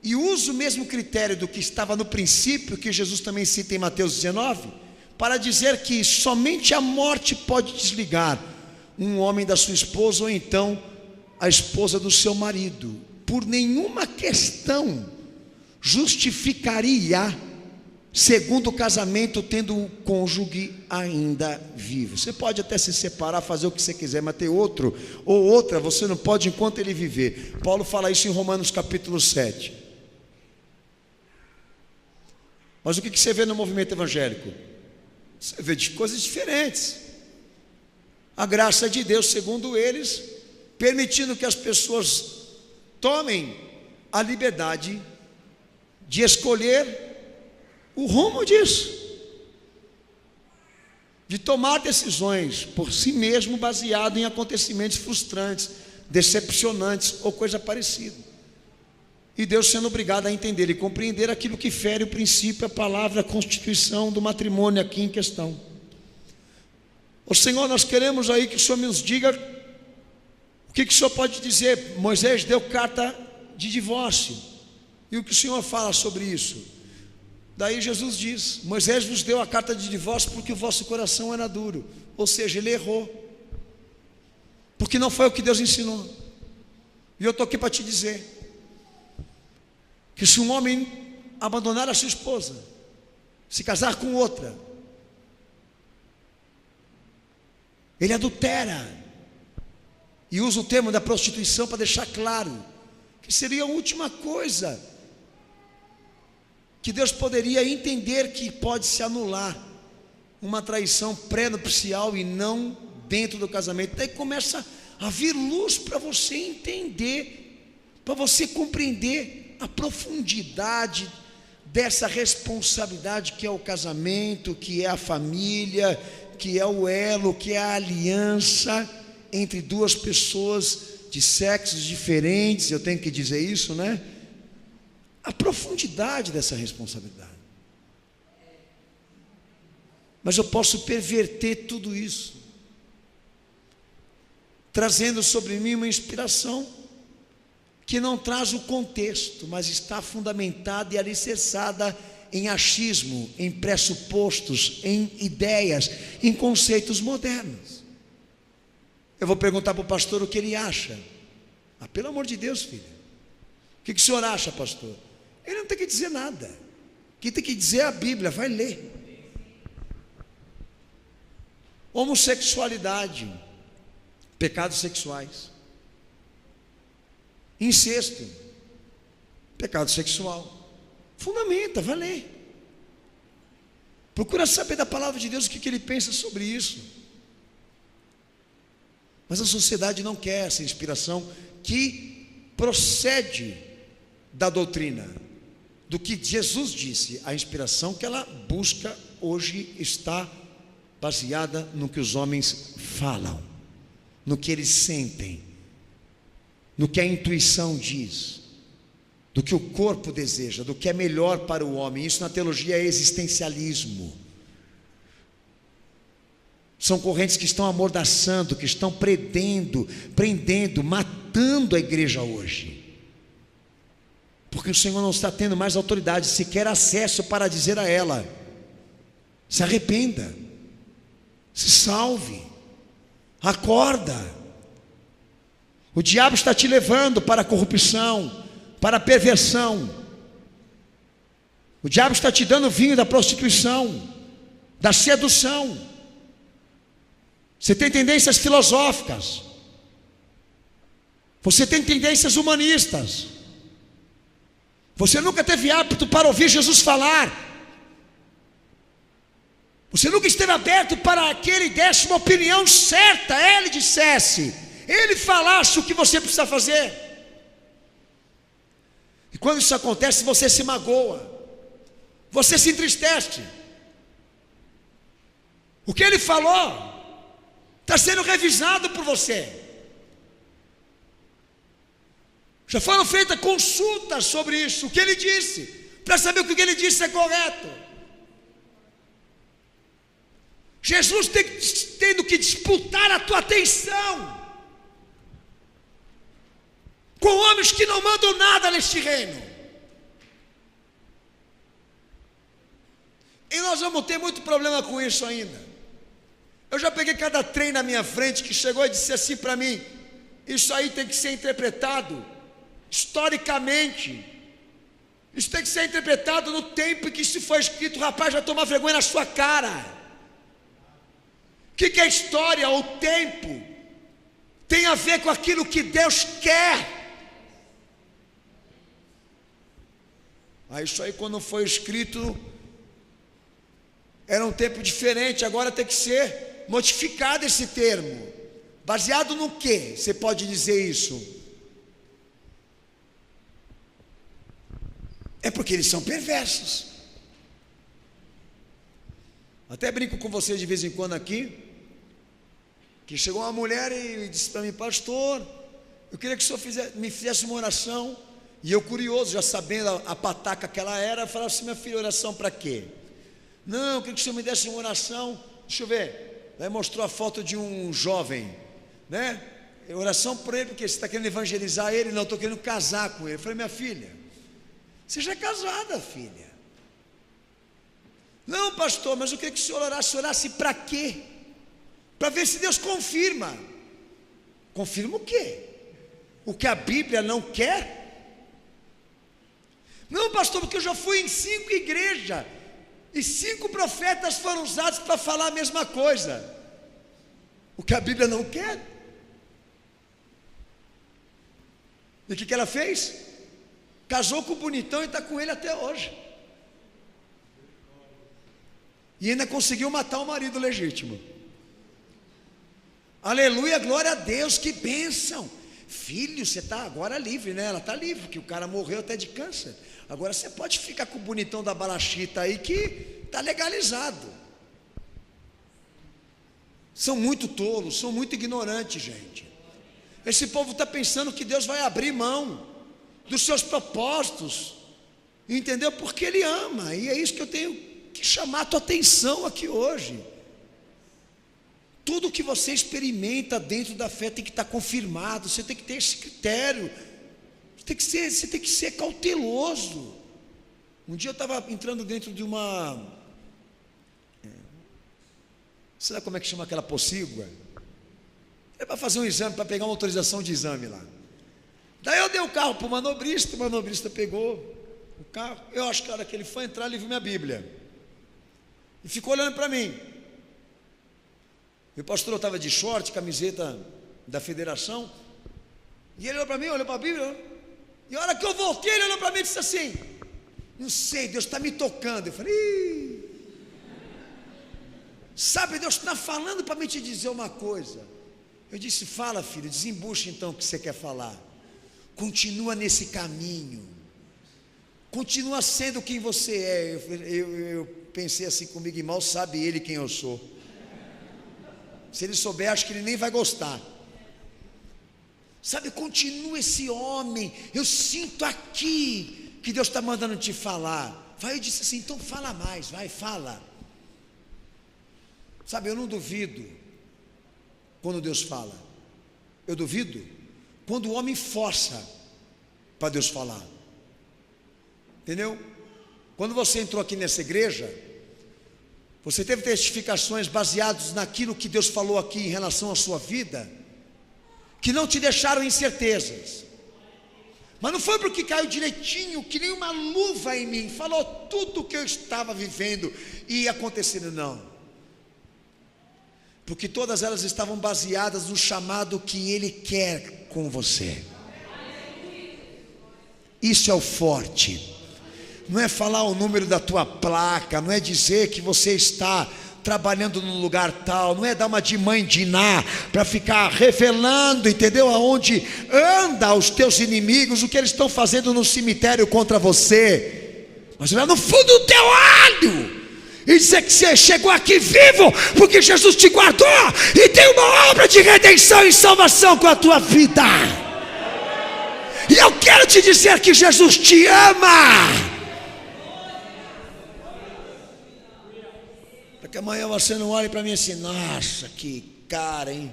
e usa o mesmo critério do que estava no princípio, que Jesus também cita em Mateus 19, para dizer que somente a morte pode desligar um homem da sua esposa, ou então a esposa do seu marido. Por nenhuma questão justificaria segundo casamento, tendo o cônjuge ainda vivo. Você pode até se separar, fazer o que você quiser, mas ter outro ou outra, você não pode enquanto ele viver. Paulo fala isso em Romanos capítulo 7. Mas o que você vê no movimento evangélico? Você vê de coisas diferentes. A graça de Deus, segundo eles, permitindo que as pessoas tomem a liberdade de escolher o rumo disso, de tomar decisões por si mesmo, baseado em acontecimentos frustrantes, decepcionantes ou coisa parecida. E Deus sendo obrigado a entender e compreender aquilo que fere o princípio, a palavra, a constituição do matrimônio aqui em questão. Ô Senhor, nós queremos aí que o Senhor nos diga o que o Senhor pode dizer. Moisés deu carta de divórcio, e o que o Senhor fala sobre isso? Daí Jesus diz: Moisés vos deu a carta de divórcio porque o vosso coração era duro. Ou seja, ele errou, porque não foi o que Deus ensinou. E eu estou aqui para te dizer que se um homem abandonar a sua esposa, se casar com outra, ele adultera, e usa o termo da prostituição para deixar claro que seria a última coisa que Deus poderia entender que pode se anular uma traição pré-nupcial e não dentro do casamento. Daí começa a vir luz para você entender, para você compreender a profundidade dessa responsabilidade que é o casamento, que é a família, que é o elo, que é a aliança entre duas pessoas de sexos diferentes. Eu tenho que dizer isso, né? A profundidade dessa responsabilidade. Mas eu posso perverter tudo isso, trazendo sobre mim uma inspiração que não traz o contexto, mas está fundamentada e alicerçada em achismo, em pressupostos, em ideias, em conceitos modernos. Eu vou perguntar para o pastor o que ele acha. Ah, pelo amor de Deus, filho, o que o senhor acha, pastor? Ele não tem que dizer nada. Quem tem que dizer é a Bíblia, vai ler. Homossexualidade, pecados sexuais. Incesto, pecado sexual. Fundamenta, vai ler. Procura saber da palavra de Deus o que ele pensa sobre isso. Mas a sociedade não quer essa inspiração que procede da doutrina, do que Jesus disse. A inspiração que ela busca hoje está baseada no que os homens falam, no que eles sentem, no que a intuição diz, do que o corpo deseja, do que é melhor para o homem. Isso na teologia é existencialismo. São correntes que estão amordaçando, que estão prendendo, matando a igreja hoje. Porque o Senhor não está tendo mais autoridade, sequer acesso para dizer a ela: se arrependa, se salve, acorda. O diabo está te levando para a corrupção, para a perversão. O diabo está te dando vinho da prostituição, da sedução. Você tem tendências filosóficas, você tem tendências humanistas. Você nunca teve hábito para ouvir Jesus falar. Você nunca esteve aberto para que Ele desse uma opinião certa, Ele dissesse, Ele falasse o que você precisa fazer. E quando isso acontece, você se magoa, você se entristece. O que Ele falou está sendo revisado por você. Já foram feitas consultas sobre isso, o que Ele disse, para saber o que Ele disse é correto. Jesus tendo que disputar a tua atenção com homens que não mandam nada neste reino, nós vamos ter muito problema com isso ainda. Eu já peguei cada trem na minha frente que chegou e disse assim para mim: isso aí tem que ser interpretado historicamente. Isso tem que ser interpretado no tempo em que isso foi escrito. O rapaz vai tomar vergonha na sua cara. O que é história ou tempo? Tem a ver com aquilo que Deus quer. Aí isso aí, quando foi escrito, era um tempo diferente. Agora tem que ser modificado esse termo. Baseado no que você pode dizer isso? É porque eles são perversos. Até brinco com vocês de vez em quando aqui, que chegou uma mulher e disse para mim: pastor, eu queria que o senhor me fizesse uma oração. E eu, curioso, já sabendo a pataca que ela era, eu falava assim: minha filha, oração para quê? Não, eu queria que o senhor me desse uma oração. Deixa eu ver. Aí mostrou a foto de um jovem, né? Oração por ele, porque você está querendo evangelizar ele. Não, estou querendo casar com ele. Eu falei: minha filha, você já é casada, filha. Não, pastor, mas eu queria que o senhor orasse para quê? Para ver se Deus confirma. Confirma o quê? O que a Bíblia não quer? Não, pastor, porque eu já fui em 5 igrejas e 5 profetas foram usados para falar a mesma coisa. O que a Bíblia não quer? E o que ela fez? Casou com o bonitão e está com ele até hoje. E ainda conseguiu matar o marido legítimo. Aleluia, glória a Deus, que bênção. Filho, você está agora livre, né? Ela está livre, porque o cara morreu até de câncer. Agora você pode ficar com o bonitão da balachita aí, que está legalizado. São muito tolos, são muito ignorantes, gente. Esse povo está pensando que Deus vai abrir mão dos seus propósitos, entendeu? Porque Ele ama, e é isso que eu tenho que chamar a tua atenção aqui hoje. Tudo que você experimenta dentro da fé tem que estar confirmado. Você tem que ter esse critério. Você tem que ser cauteloso. Um dia eu estava entrando dentro de uma... Sabe como é que chama aquela pocígua? É para fazer um exame, para pegar uma autorização de exame lá. Daí eu dei o carro para o manobrista pegou o carro. Eu acho que a hora que ele foi entrar, ele viu minha Bíblia. E ficou olhando para mim. E o pastor estava de short, camiseta da federação. E ele olhou para mim, olhou para a Bíblia. E a hora que eu voltei, ele olhou para mim e disse assim: não sei, Deus está me tocando. Eu falei: ih. Sabe, Deus está falando para mim te dizer uma coisa. Eu disse: fala, filho, desembucha então o que você quer falar. Continua nesse caminho. Continua sendo quem você é. Eu pensei assim comigo: e mal sabe ele quem eu sou. Se ele souber, acho que ele nem vai gostar. Sabe, continua esse homem. Eu sinto aqui que Deus está mandando te falar. Vai, eu disse assim: então fala mais, vai, fala. Sabe, eu não duvido quando Deus fala. Eu duvido quando o homem força para Deus falar. Entendeu? Quando você entrou aqui nessa igreja, você teve testificações baseadas naquilo que Deus falou aqui em relação à sua vida, que não te deixaram incertezas. Mas não foi porque caiu direitinho, que nem uma luva em mim, falou tudo o que eu estava vivendo e ia acontecendo, não. Porque todas elas estavam baseadas no chamado que Ele quer com você. Isso é o forte. Não é falar o número da tua placa, não é dizer que você está trabalhando num lugar tal, não é dar uma de mãe de Ná para ficar revelando, entendeu? Aonde anda os teus inimigos, o que eles estão fazendo no cemitério contra você. Mas olhar no fundo do teu olho e dizer que você chegou aqui vivo, porque Jesus te guardou e tem uma obra de redenção e salvação com a tua vida. E eu quero te dizer que Jesus te ama. Para que amanhã você não olhe para mim assim: nossa, que cara, hein?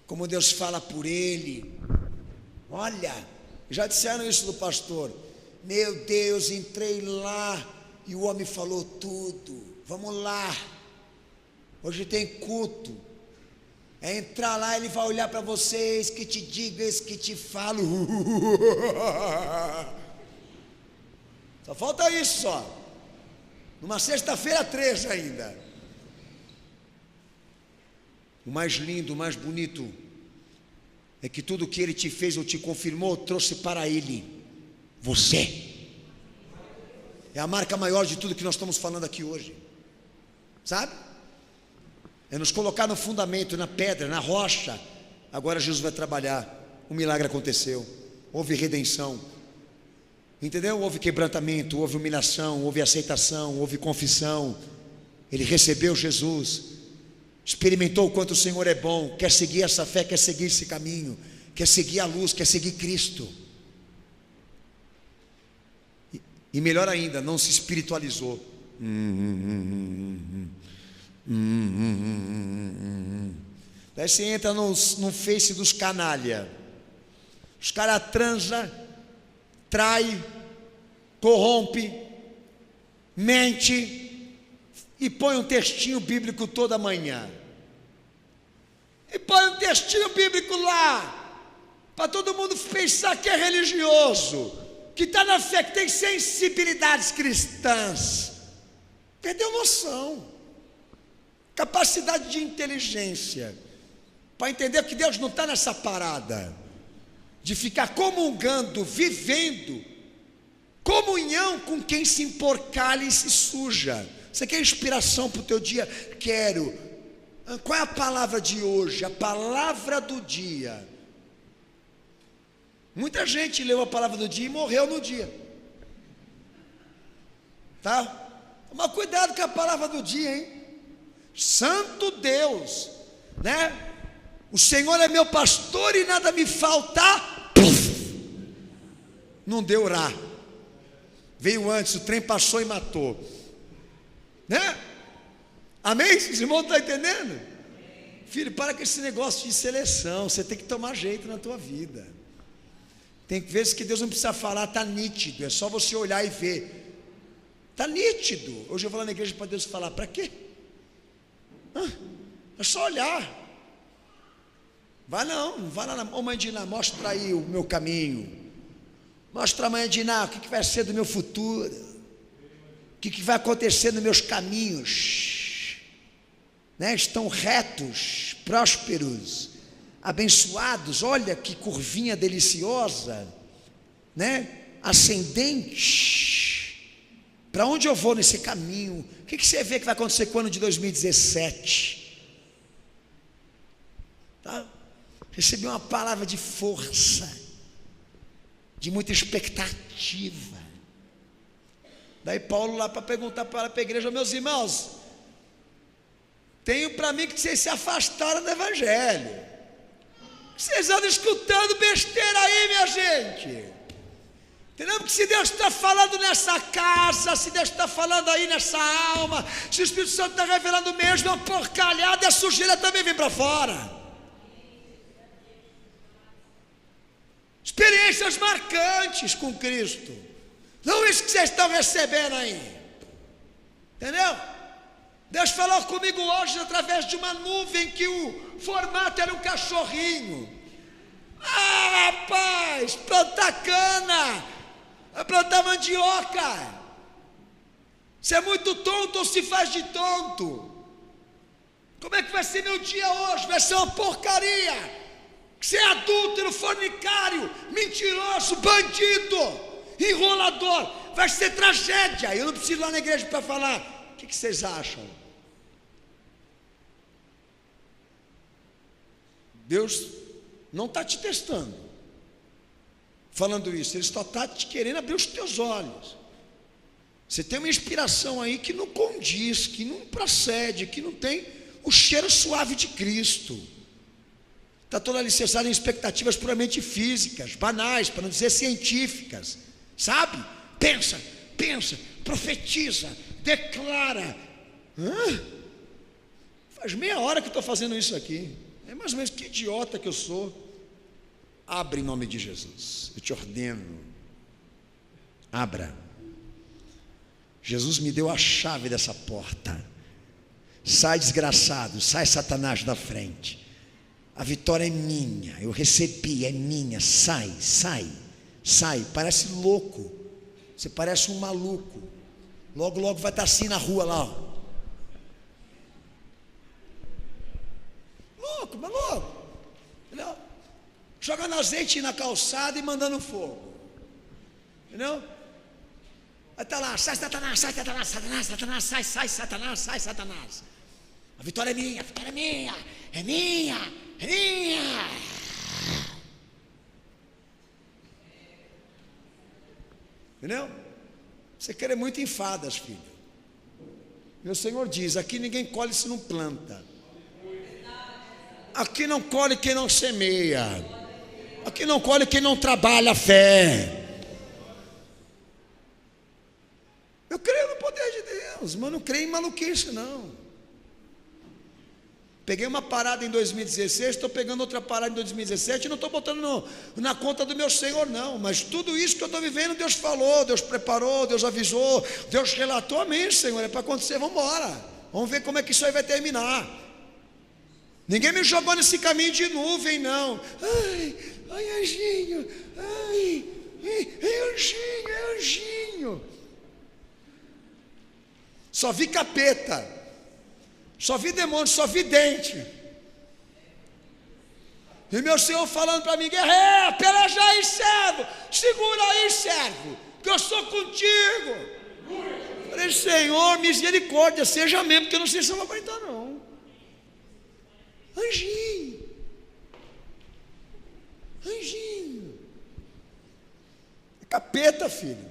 Como Deus fala por ele. Olha, já disseram isso do pastor. Meu Deus, entrei lá E o homem falou tudo. Vamos lá. Hoje tem culto. É entrar lá, ele vai olhar para vocês, que te digo, eis que te falo. Só falta isso só. Numa sexta-feira 13 ainda. O mais lindo, o mais bonito é que tudo que ele te fez ou te confirmou, trouxe para ele você. É a marca maior de tudo que nós estamos falando aqui hoje. Sabe? É nos colocar no fundamento, na pedra, na rocha. Agora Jesus vai trabalhar. O milagre aconteceu. Houve redenção. Entendeu? Houve quebrantamento, houve humilhação, houve aceitação, houve confissão. Ele recebeu Jesus. Experimentou o quanto o Senhor é bom. Quer seguir essa fé, quer seguir esse caminho. Quer seguir a luz, quer seguir Cristo. E melhor ainda, não se espiritualizou. Daí você entra no Face dos canalha. Os caras transam, trai, corrompe, mente e põe um textinho bíblico toda manhã. E põe um textinho bíblico lá, para todo mundo pensar que é religioso, que está na fé, que tem sensibilidades cristãs. Perdeu noção, capacidade de inteligência, para entender que Deus não está nessa parada de ficar comungando, vivendo comunhão com quem se emporcalha e se suja. Você quer inspiração para o teu dia? Quero. Qual é a palavra de hoje? A palavra do dia. Muita gente leu a palavra do dia e morreu no dia. Tá? Mas cuidado com a palavra do dia, hein? Santo Deus, né? O Senhor é meu pastor e nada me faltar. Não deu rá. Veio antes, o trem passou e matou. Né? Amém? Os irmãos estão entendendo? Filho, para com esse negócio de seleção. Você tem que tomar jeito na tua vida. Tem vezes que Deus não precisa falar, está nítido. É só você olhar e ver. Está nítido. Hoje eu vou lá na igreja para Deus falar, para quê? É só olhar. Vai não vai lá, ô mãe Diná, mostra aí o meu caminho. Mostra a mãe Diná, o que vai ser do meu futuro. O que vai acontecer nos meus caminhos. Né? Estão retos, prósperos, abençoados. Olha que curvinha deliciosa, né? Ascendente. Para onde eu vou nesse caminho? O que você vê que vai acontecer com o ano de 2017? Tá? Recebi uma palavra de força, de muita expectativa. Daí Paulo lá para perguntar para a igreja, meus irmãos, tenho para mim que vocês se afastaram do evangelho. Vocês andam escutando besteira aí, minha gente. Entendeu? Porque se Deus está falando nessa casa, se Deus está falando aí nessa alma, se o Espírito Santo está revelando mesmo, a porcalhada e a sujeira também vem para fora. Experiências marcantes com Cristo. Não isso que vocês estão recebendo aí. Entendeu? Deus falou comigo hoje através de uma nuvem que o formato era um cachorrinho. Ah, rapaz, plantar cana, plantar mandioca. Você é muito tonto ou se faz de tonto? Como é que vai ser meu dia hoje? Vai ser uma porcaria. Você é adúltero, fornicário, mentiroso, bandido, enrolador. Vai ser tragédia. Eu não preciso ir lá na igreja para falar. O que vocês acham? Deus não está te testando falando isso. Ele só está te querendo abrir os teus olhos. Você tem uma inspiração aí que não condiz, que não procede, que não tem o cheiro suave de Cristo. Está toda alicerçada em expectativas puramente físicas, banais, para não dizer científicas. Sabe? Pensa, profetiza, declara. Faz meia hora que estou fazendo isso aqui. É mais ou menos que idiota que eu sou. Abre em nome de Jesus. Eu te ordeno. Abra. Jesus me deu a chave dessa porta. Sai, desgraçado, sai, Satanás, da frente. A vitória é minha, eu recebi, é minha. Sai, sai, sai. Parece louco, você parece um maluco. Logo, logo vai estar assim na rua lá, ó. Louco, maluco, entendeu? Jogando azeite na calçada e mandando fogo, entendeu? Aí está lá, sai Satanás, sai Satanás, Satanás, Satanás, sai, sai Satanás, sai Satanás. A vitória é minha, a vitória é minha, é minha, é minha. Entendeu? Você quer muito enfadas, filho. Meu Senhor diz, aqui ninguém colhe se não planta. Aqui não colhe quem não semeia. Aqui não colhe quem não trabalha a fé. Eu creio no poder de Deus, mas não creio em maluquice, não. Peguei uma parada em 2016, estou pegando outra parada em 2017, e não estou botando na conta do meu Senhor, não. Mas tudo isso que eu estou vivendo, Deus falou, Deus preparou, Deus avisou, Deus relatou. Amém, Senhor, é para acontecer, vamos embora. Vamos ver como é que isso aí vai terminar. Ninguém me jogou nesse caminho de nuvem, não. Ai, ai, anjinho, ai, anjinho, é anjinho. Só vi capeta, só vi demônio, só vi dente. E meu Senhor falando para mim, guerreiro, peleja aí, servo, segura aí, servo, que eu sou contigo. Falei, Senhor, misericórdia, seja mesmo, porque eu não sei se eu vou aguentar, não. Anjinho, anjinho, é capeta, filho,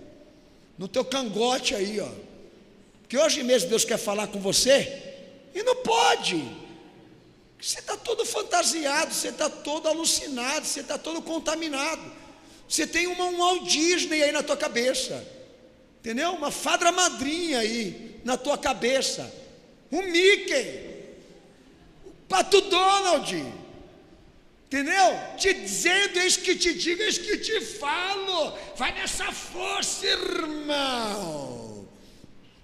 no teu cangote aí, ó. Que hoje mesmo Deus quer falar com você e não pode. Você está todo fantasiado, você está todo alucinado, você está todo contaminado. Você tem um Walt Disney aí na tua cabeça, entendeu? Uma fada madrinha aí na tua cabeça, um Mickey, Pato Donald, entendeu? Te dizendo, eis que te digo, eis que te falo. Vai nessa força, irmão.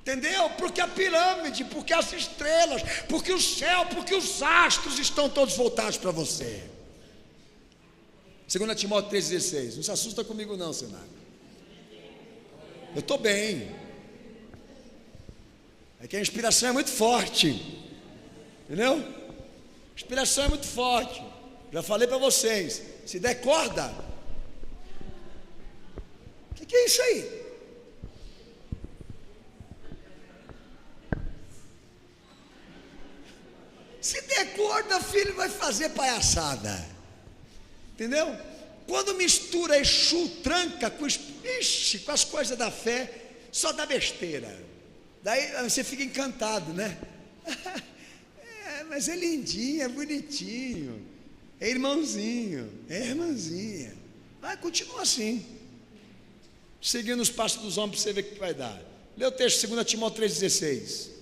Entendeu? Porque a pirâmide, porque as estrelas, porque o céu, porque os astros estão todos voltados para você. 2 Timóteo 3,16. Não se assusta comigo não, Senado. Eu estou bem. É que a inspiração é muito forte. Entendeu? A inspiração é muito forte. Já falei para vocês. Se der corda, o que é isso aí? Se der corda, filho, vai fazer palhaçada. Entendeu? Quando mistura Exu, tranca com as coisas da fé, só dá besteira. Daí você fica encantado, né? Mas é lindinho, é bonitinho, é irmãozinho, é irmãzinha. Vai, continua assim, seguindo os passos dos homens, para você ver o que vai dar. Lê o texto, 2 Timóteo 3,16.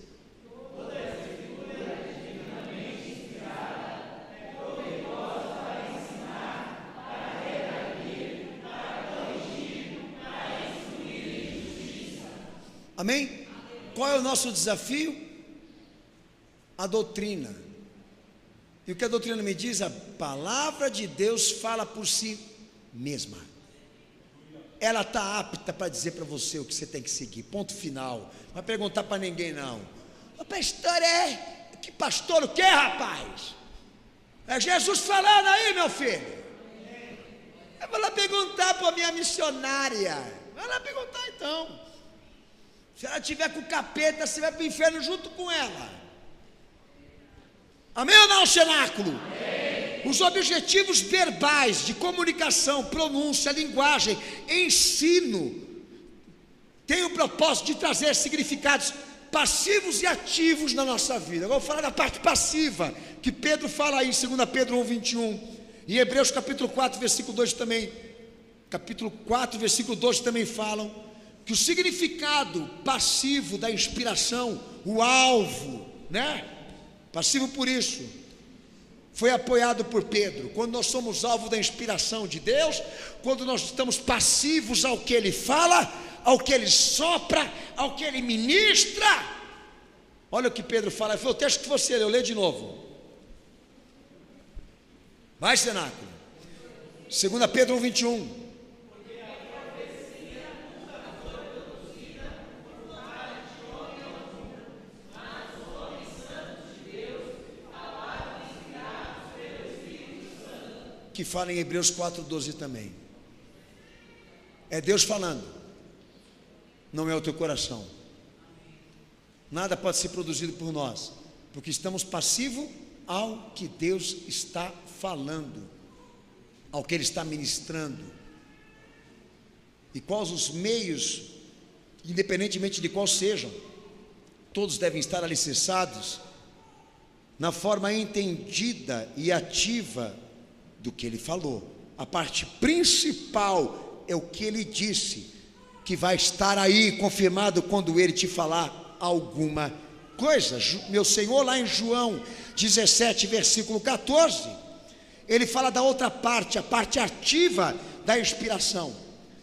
Amém? Qual é o nosso desafio? A doutrina. E o que a doutrina me diz? A palavra de Deus fala por si mesma. Ela está apta para dizer para você o que você tem que seguir. Ponto final. Não vai perguntar para ninguém, não. O pastor que pastor o que, rapaz? É Jesus falando aí, meu filho. Eu vou lá perguntar para a minha missionária. Vai lá perguntar então. Se ela estiver com o capeta, você vai para o inferno junto com ela. Amém ou não, cenáculo? Amém. Os objetivos verbais de comunicação, pronúncia, linguagem, ensino, têm o propósito de trazer significados passivos e ativos na nossa vida. Agora vou falar da parte passiva, que Pedro fala aí em 2 Pedro 1,21. E Hebreus capítulo 4, versículo 2 também. Capítulo 4, versículo 2 também falam que o significado passivo da inspiração, o alvo, né? Passivo por isso, foi apoiado por Pedro. Quando nós somos alvo da inspiração de Deus, quando nós estamos passivos ao que Ele fala, ao que ele sopra, ao que ele ministra. Olha o que Pedro fala, foi o texto que você leu, lê de novo. Vai, cenáculo. 2 Pedro 1:21. Que fala em Hebreus 4:12 também. É Deus falando, não é o teu coração. Nada pode ser produzido por nós, porque estamos passivos ao que Deus está falando, ao que Ele está ministrando. E quais os meios, independentemente de quais sejam, todos devem estar alicerçados na forma entendida e ativa do que Ele falou. A parte principal é o que Ele disse, que vai estar aí confirmado quando Ele te falar alguma coisa. Meu Senhor, lá em João 17, versículo 14, Ele fala da outra parte, a parte ativa da inspiração.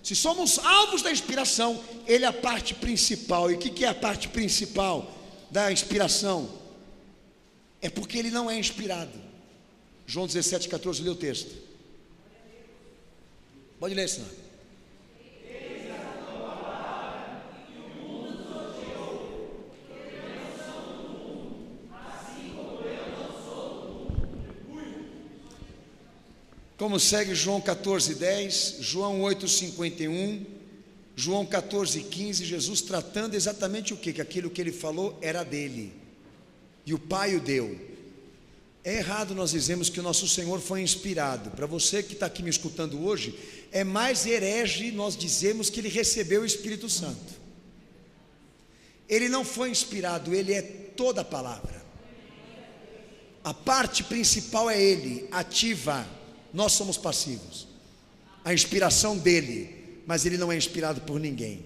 Se somos alvos da inspiração, Ele é a parte principal. E o que é a parte principal da inspiração? É porque Ele não é inspirado. João 17, 14, lê o texto. Pode ler, senhor. Como segue João 14, 10, João 8, 51, João 14, 15, Jesus tratando exatamente o que? Que aquilo que Ele falou era dele, e o Pai o deu. É errado nós dizemos que o nosso Senhor foi inspirado. Para você que está aqui me escutando hoje, é mais herege nós dizemos que Ele recebeu o Espírito Santo. Ele não foi inspirado, Ele é toda a palavra. A parte principal é Ele, ativa. Nós somos passivos. A inspiração dele, mas Ele não é inspirado por ninguém.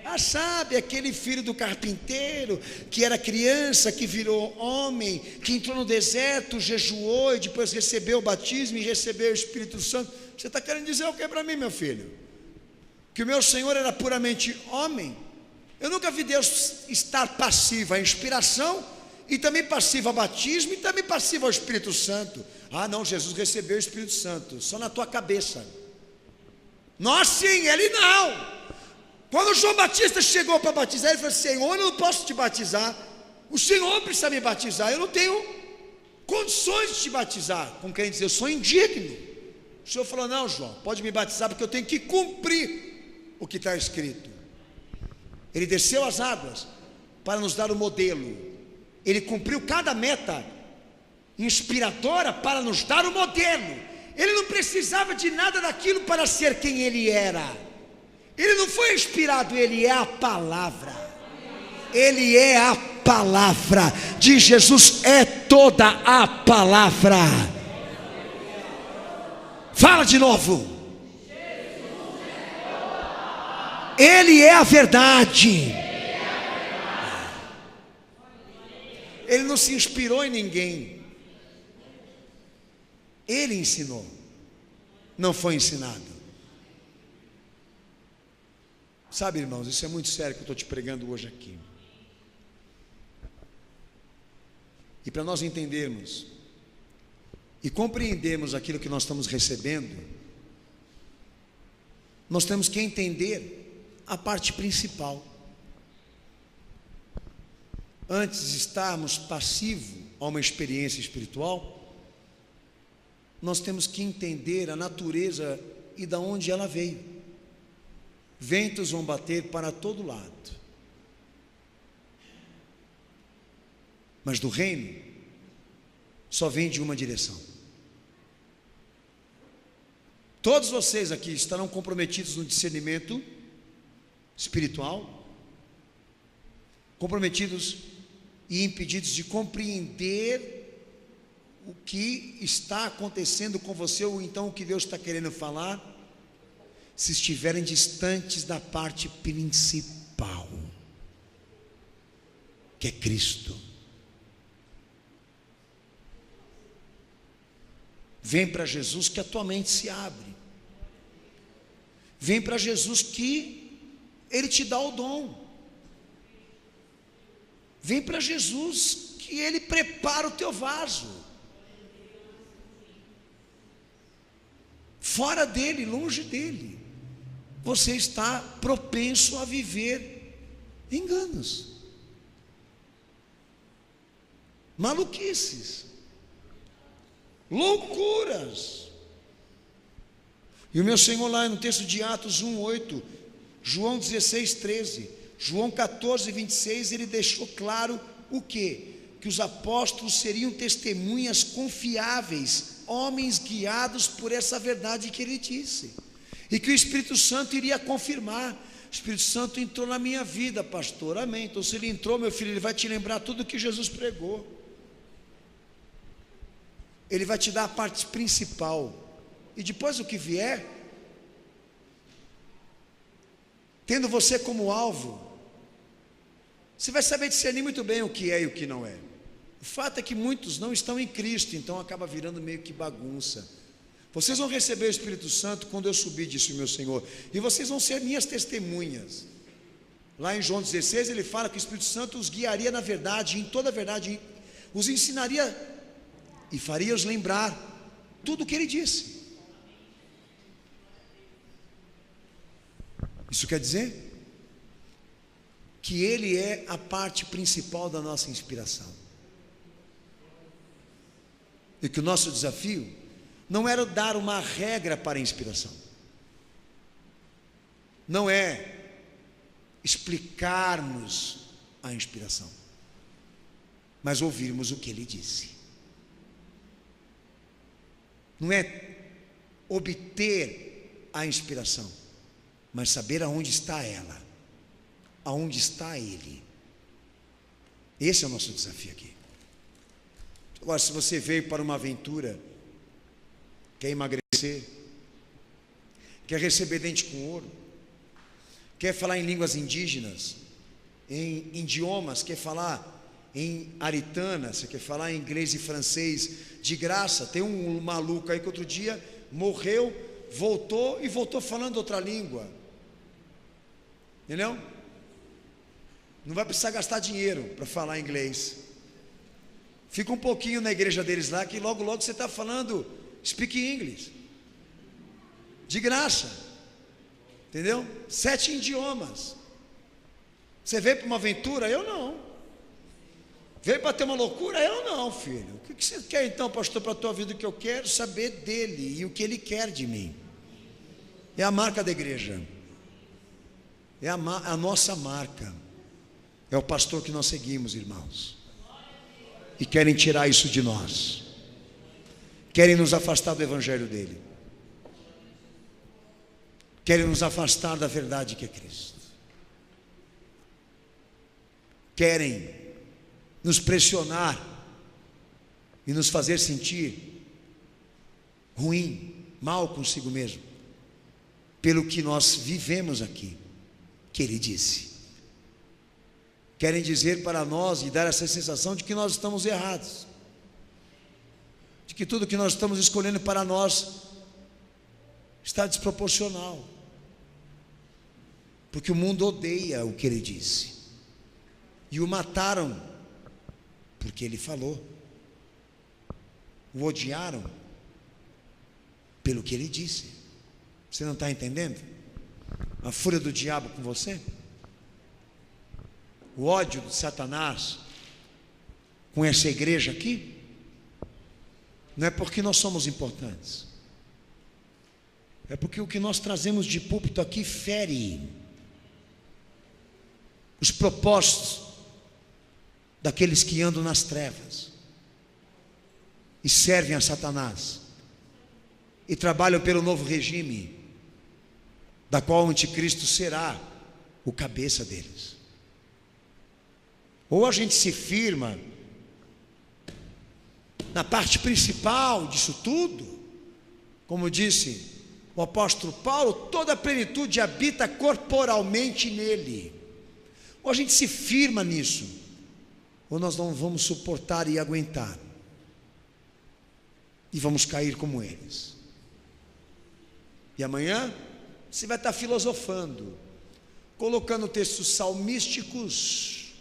Ah, sabe, aquele filho do carpinteiro, que era criança, que virou homem, que entrou no deserto, jejuou e depois recebeu o batismo e recebeu o Espírito Santo. Você está querendo dizer o que para mim, meu filho? Que o meu Senhor era puramente homem? Eu nunca vi Deus estar passivo à inspiração, e também passivo ao batismo, e também passivo ao Espírito Santo. Ah não, Jesus recebeu o Espírito Santo, só na tua cabeça. Nós sim, Ele não. Quando João Batista chegou para batizar, ele falou: Senhor, eu não posso te batizar, o Senhor precisa me batizar, eu não tenho condições de te batizar. Como querem dizer, eu sou indigno. O Senhor falou: não, João, pode me batizar, porque eu tenho que cumprir o que está escrito. Ele desceu as águas para nos dar o modelo. Ele cumpriu cada meta inspiradora para nos dar o modelo. Ele não precisava de nada daquilo para ser quem Ele era. Ele não foi inspirado, Ele é a palavra. Ele é a palavra de Jesus, é toda a palavra. Fala de novo. Ele é a verdade. Ele não se inspirou em ninguém. Ele ensinou, não foi ensinado. Sabe, irmãos, isso é muito sério que eu estou te pregando hoje aqui. E para nós entendermos e compreendermos aquilo que nós estamos recebendo, nós temos que entender a parte principal. Antes de estarmos passivos a uma experiência espiritual, nós temos que entender a natureza e de onde ela veio. Ventos vão bater para todo lado, mas do reino só vem de uma direção. Todos vocês aqui estarão comprometidos no discernimento espiritual, comprometidos e impedidos de compreender o que está acontecendo com você, ou então o que Deus está querendo falar, se estiverem distantes da parte principal, que é Cristo. Vem para Jesus que a tua mente se abre. Vem para Jesus que Ele te dá o dom. Vem para Jesus, que Ele prepara o teu vaso. Fora dele, longe dele, você está propenso a viver enganos, maluquices, loucuras. E o meu Senhor lá no texto de Atos 1:8, João 16:13, João 14:26, ele deixou claro o quê? Que os apóstolos seriam testemunhas confiáveis, homens guiados por essa verdade que ele disse, e que o Espírito Santo iria confirmar. O Espírito Santo entrou na minha vida, pastor, amém. Então se ele entrou, meu filho, ele vai te lembrar tudo que Jesus pregou. Ele vai te dar a parte principal, e depois o que vier, tendo você como alvo, você vai saber discernir muito bem o que é e o que não é. O fato é que muitos não estão em Cristo, então acaba virando meio que bagunça. Vocês vão receber o Espírito Santo quando eu subir, disse o meu Senhor, e vocês vão ser minhas testemunhas. Lá em João 16 ele fala que o Espírito Santo os guiaria na verdade, em toda a verdade, os ensinaria e faria-os lembrar tudo o que ele disse. Isso quer dizer que ele é a parte principal da nossa inspiração, e que o nosso desafio não era dar uma regra para a inspiração, não é explicarmos a inspiração, mas ouvirmos o que ele disse. Não é obter a inspiração, mas saber aonde está ela, aonde está ele. Esse é o nosso desafio aqui. Agora, se você veio para uma aventura, quer emagrecer, quer receber dente com ouro, quer falar em línguas indígenas, em idiomas, quer falar em aritana, você quer falar em inglês e francês de graça. Tem um maluco aí que outro dia morreu, voltou falando outra língua, entendeu? Não vai precisar gastar dinheiro para falar inglês. Fica um pouquinho na igreja deles lá, que logo você está falando speak English de graça, entendeu? 7 idiomas. Você veio para uma aventura? Eu não. Veio para ter uma loucura? Eu não, filho. O que você quer então, pastor, para a tua vida? O que eu quero saber dele e o que ele quer de mim. É a marca da igreja, é a nossa marca, é o pastor que nós seguimos, irmãos, e querem tirar isso de nós, querem nos afastar do evangelho dele, querem nos afastar da verdade que é Cristo, querem nos pressionar e nos fazer sentir ruim, mal consigo mesmo, pelo que nós vivemos aqui, que ele disse. Querem dizer para nós e dar essa sensação de que nós estamos errados, de que tudo que nós estamos escolhendo para nós está desproporcional, porque o mundo odeia o que ele disse, e o mataram porque ele falou, o odiaram pelo que ele disse. Você não está entendendo a fúria do diabo com você? O ódio de Satanás com essa igreja aqui? Não é porque nós somos importantes, é porque o que nós trazemos de púlpito aqui fere os propósitos daqueles que andam nas trevas e servem a Satanás e trabalham pelo novo regime, da qual o anticristo será o cabeça deles. Ou a gente se firma na parte principal disso tudo, como disse o apóstolo Paulo, toda a plenitude habita corporalmente nele. Ou a gente se firma nisso, ou nós não vamos suportar e aguentar, e vamos cair como eles. E amanhã você vai estar filosofando, colocando textos salmísticos,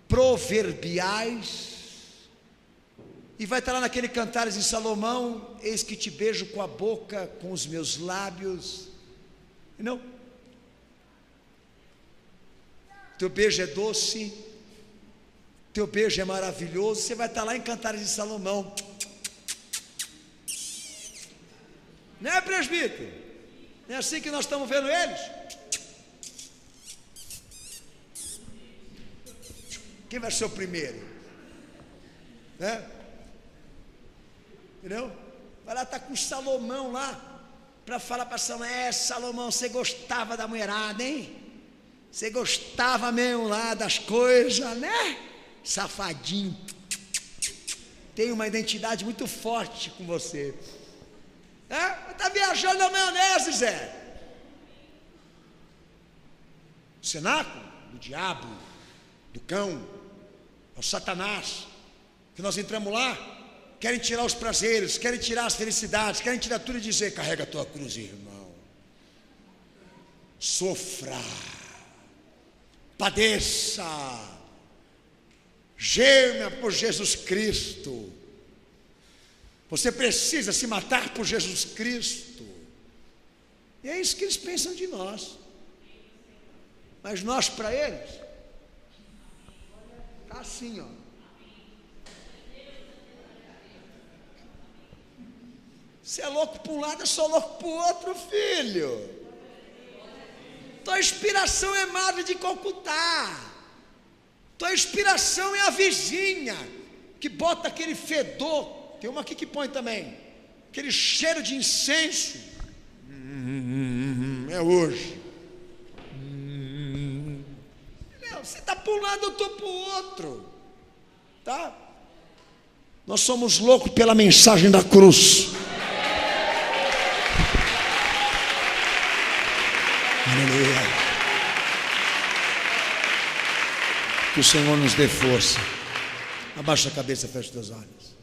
proverbiais, e vai estar lá naquele Cantares de Salomão: eis que te beijo com a boca, com os meus lábios. Não? Teu beijo é doce, teu beijo é maravilhoso. Você vai estar lá em Cantares de Salomão. Não é, presbítero? Não é assim que nós estamos vendo eles? Quem vai ser o primeiro? Né? Entendeu? Vai lá, está com Salomão lá, para falar para Salomão: Salomão, você gostava da mulherada, hein? Você gostava mesmo lá das coisas, né? Safadinho. Tem uma identidade muito forte com você. Está viajando na maionese, Zé. O cenáculo do diabo, do cão, ao Satanás, que nós entramos lá, querem tirar os prazeres, querem tirar as felicidades, querem tirar tudo e dizer: carrega a tua cruz, irmão, sofra, padeça, gema por Jesus Cristo. Você precisa se matar por Jesus Cristo. E é isso que eles pensam de nós. Mas nós para eles, está assim, ó. Você é louco para um lado, eu sou louco para o outro, filho. Tua inspiração é Madre de Calcutá. Tua inspiração é a vizinha que bota aquele fedor. Tem uma aqui que põe também aquele cheiro de incenso. É hoje. Você está para um lado, eu estou para o outro. Tá? Nós somos loucos pela mensagem da cruz. Aleluia. Que o Senhor nos dê força. Abaixa a cabeça, fecha os teus olhos.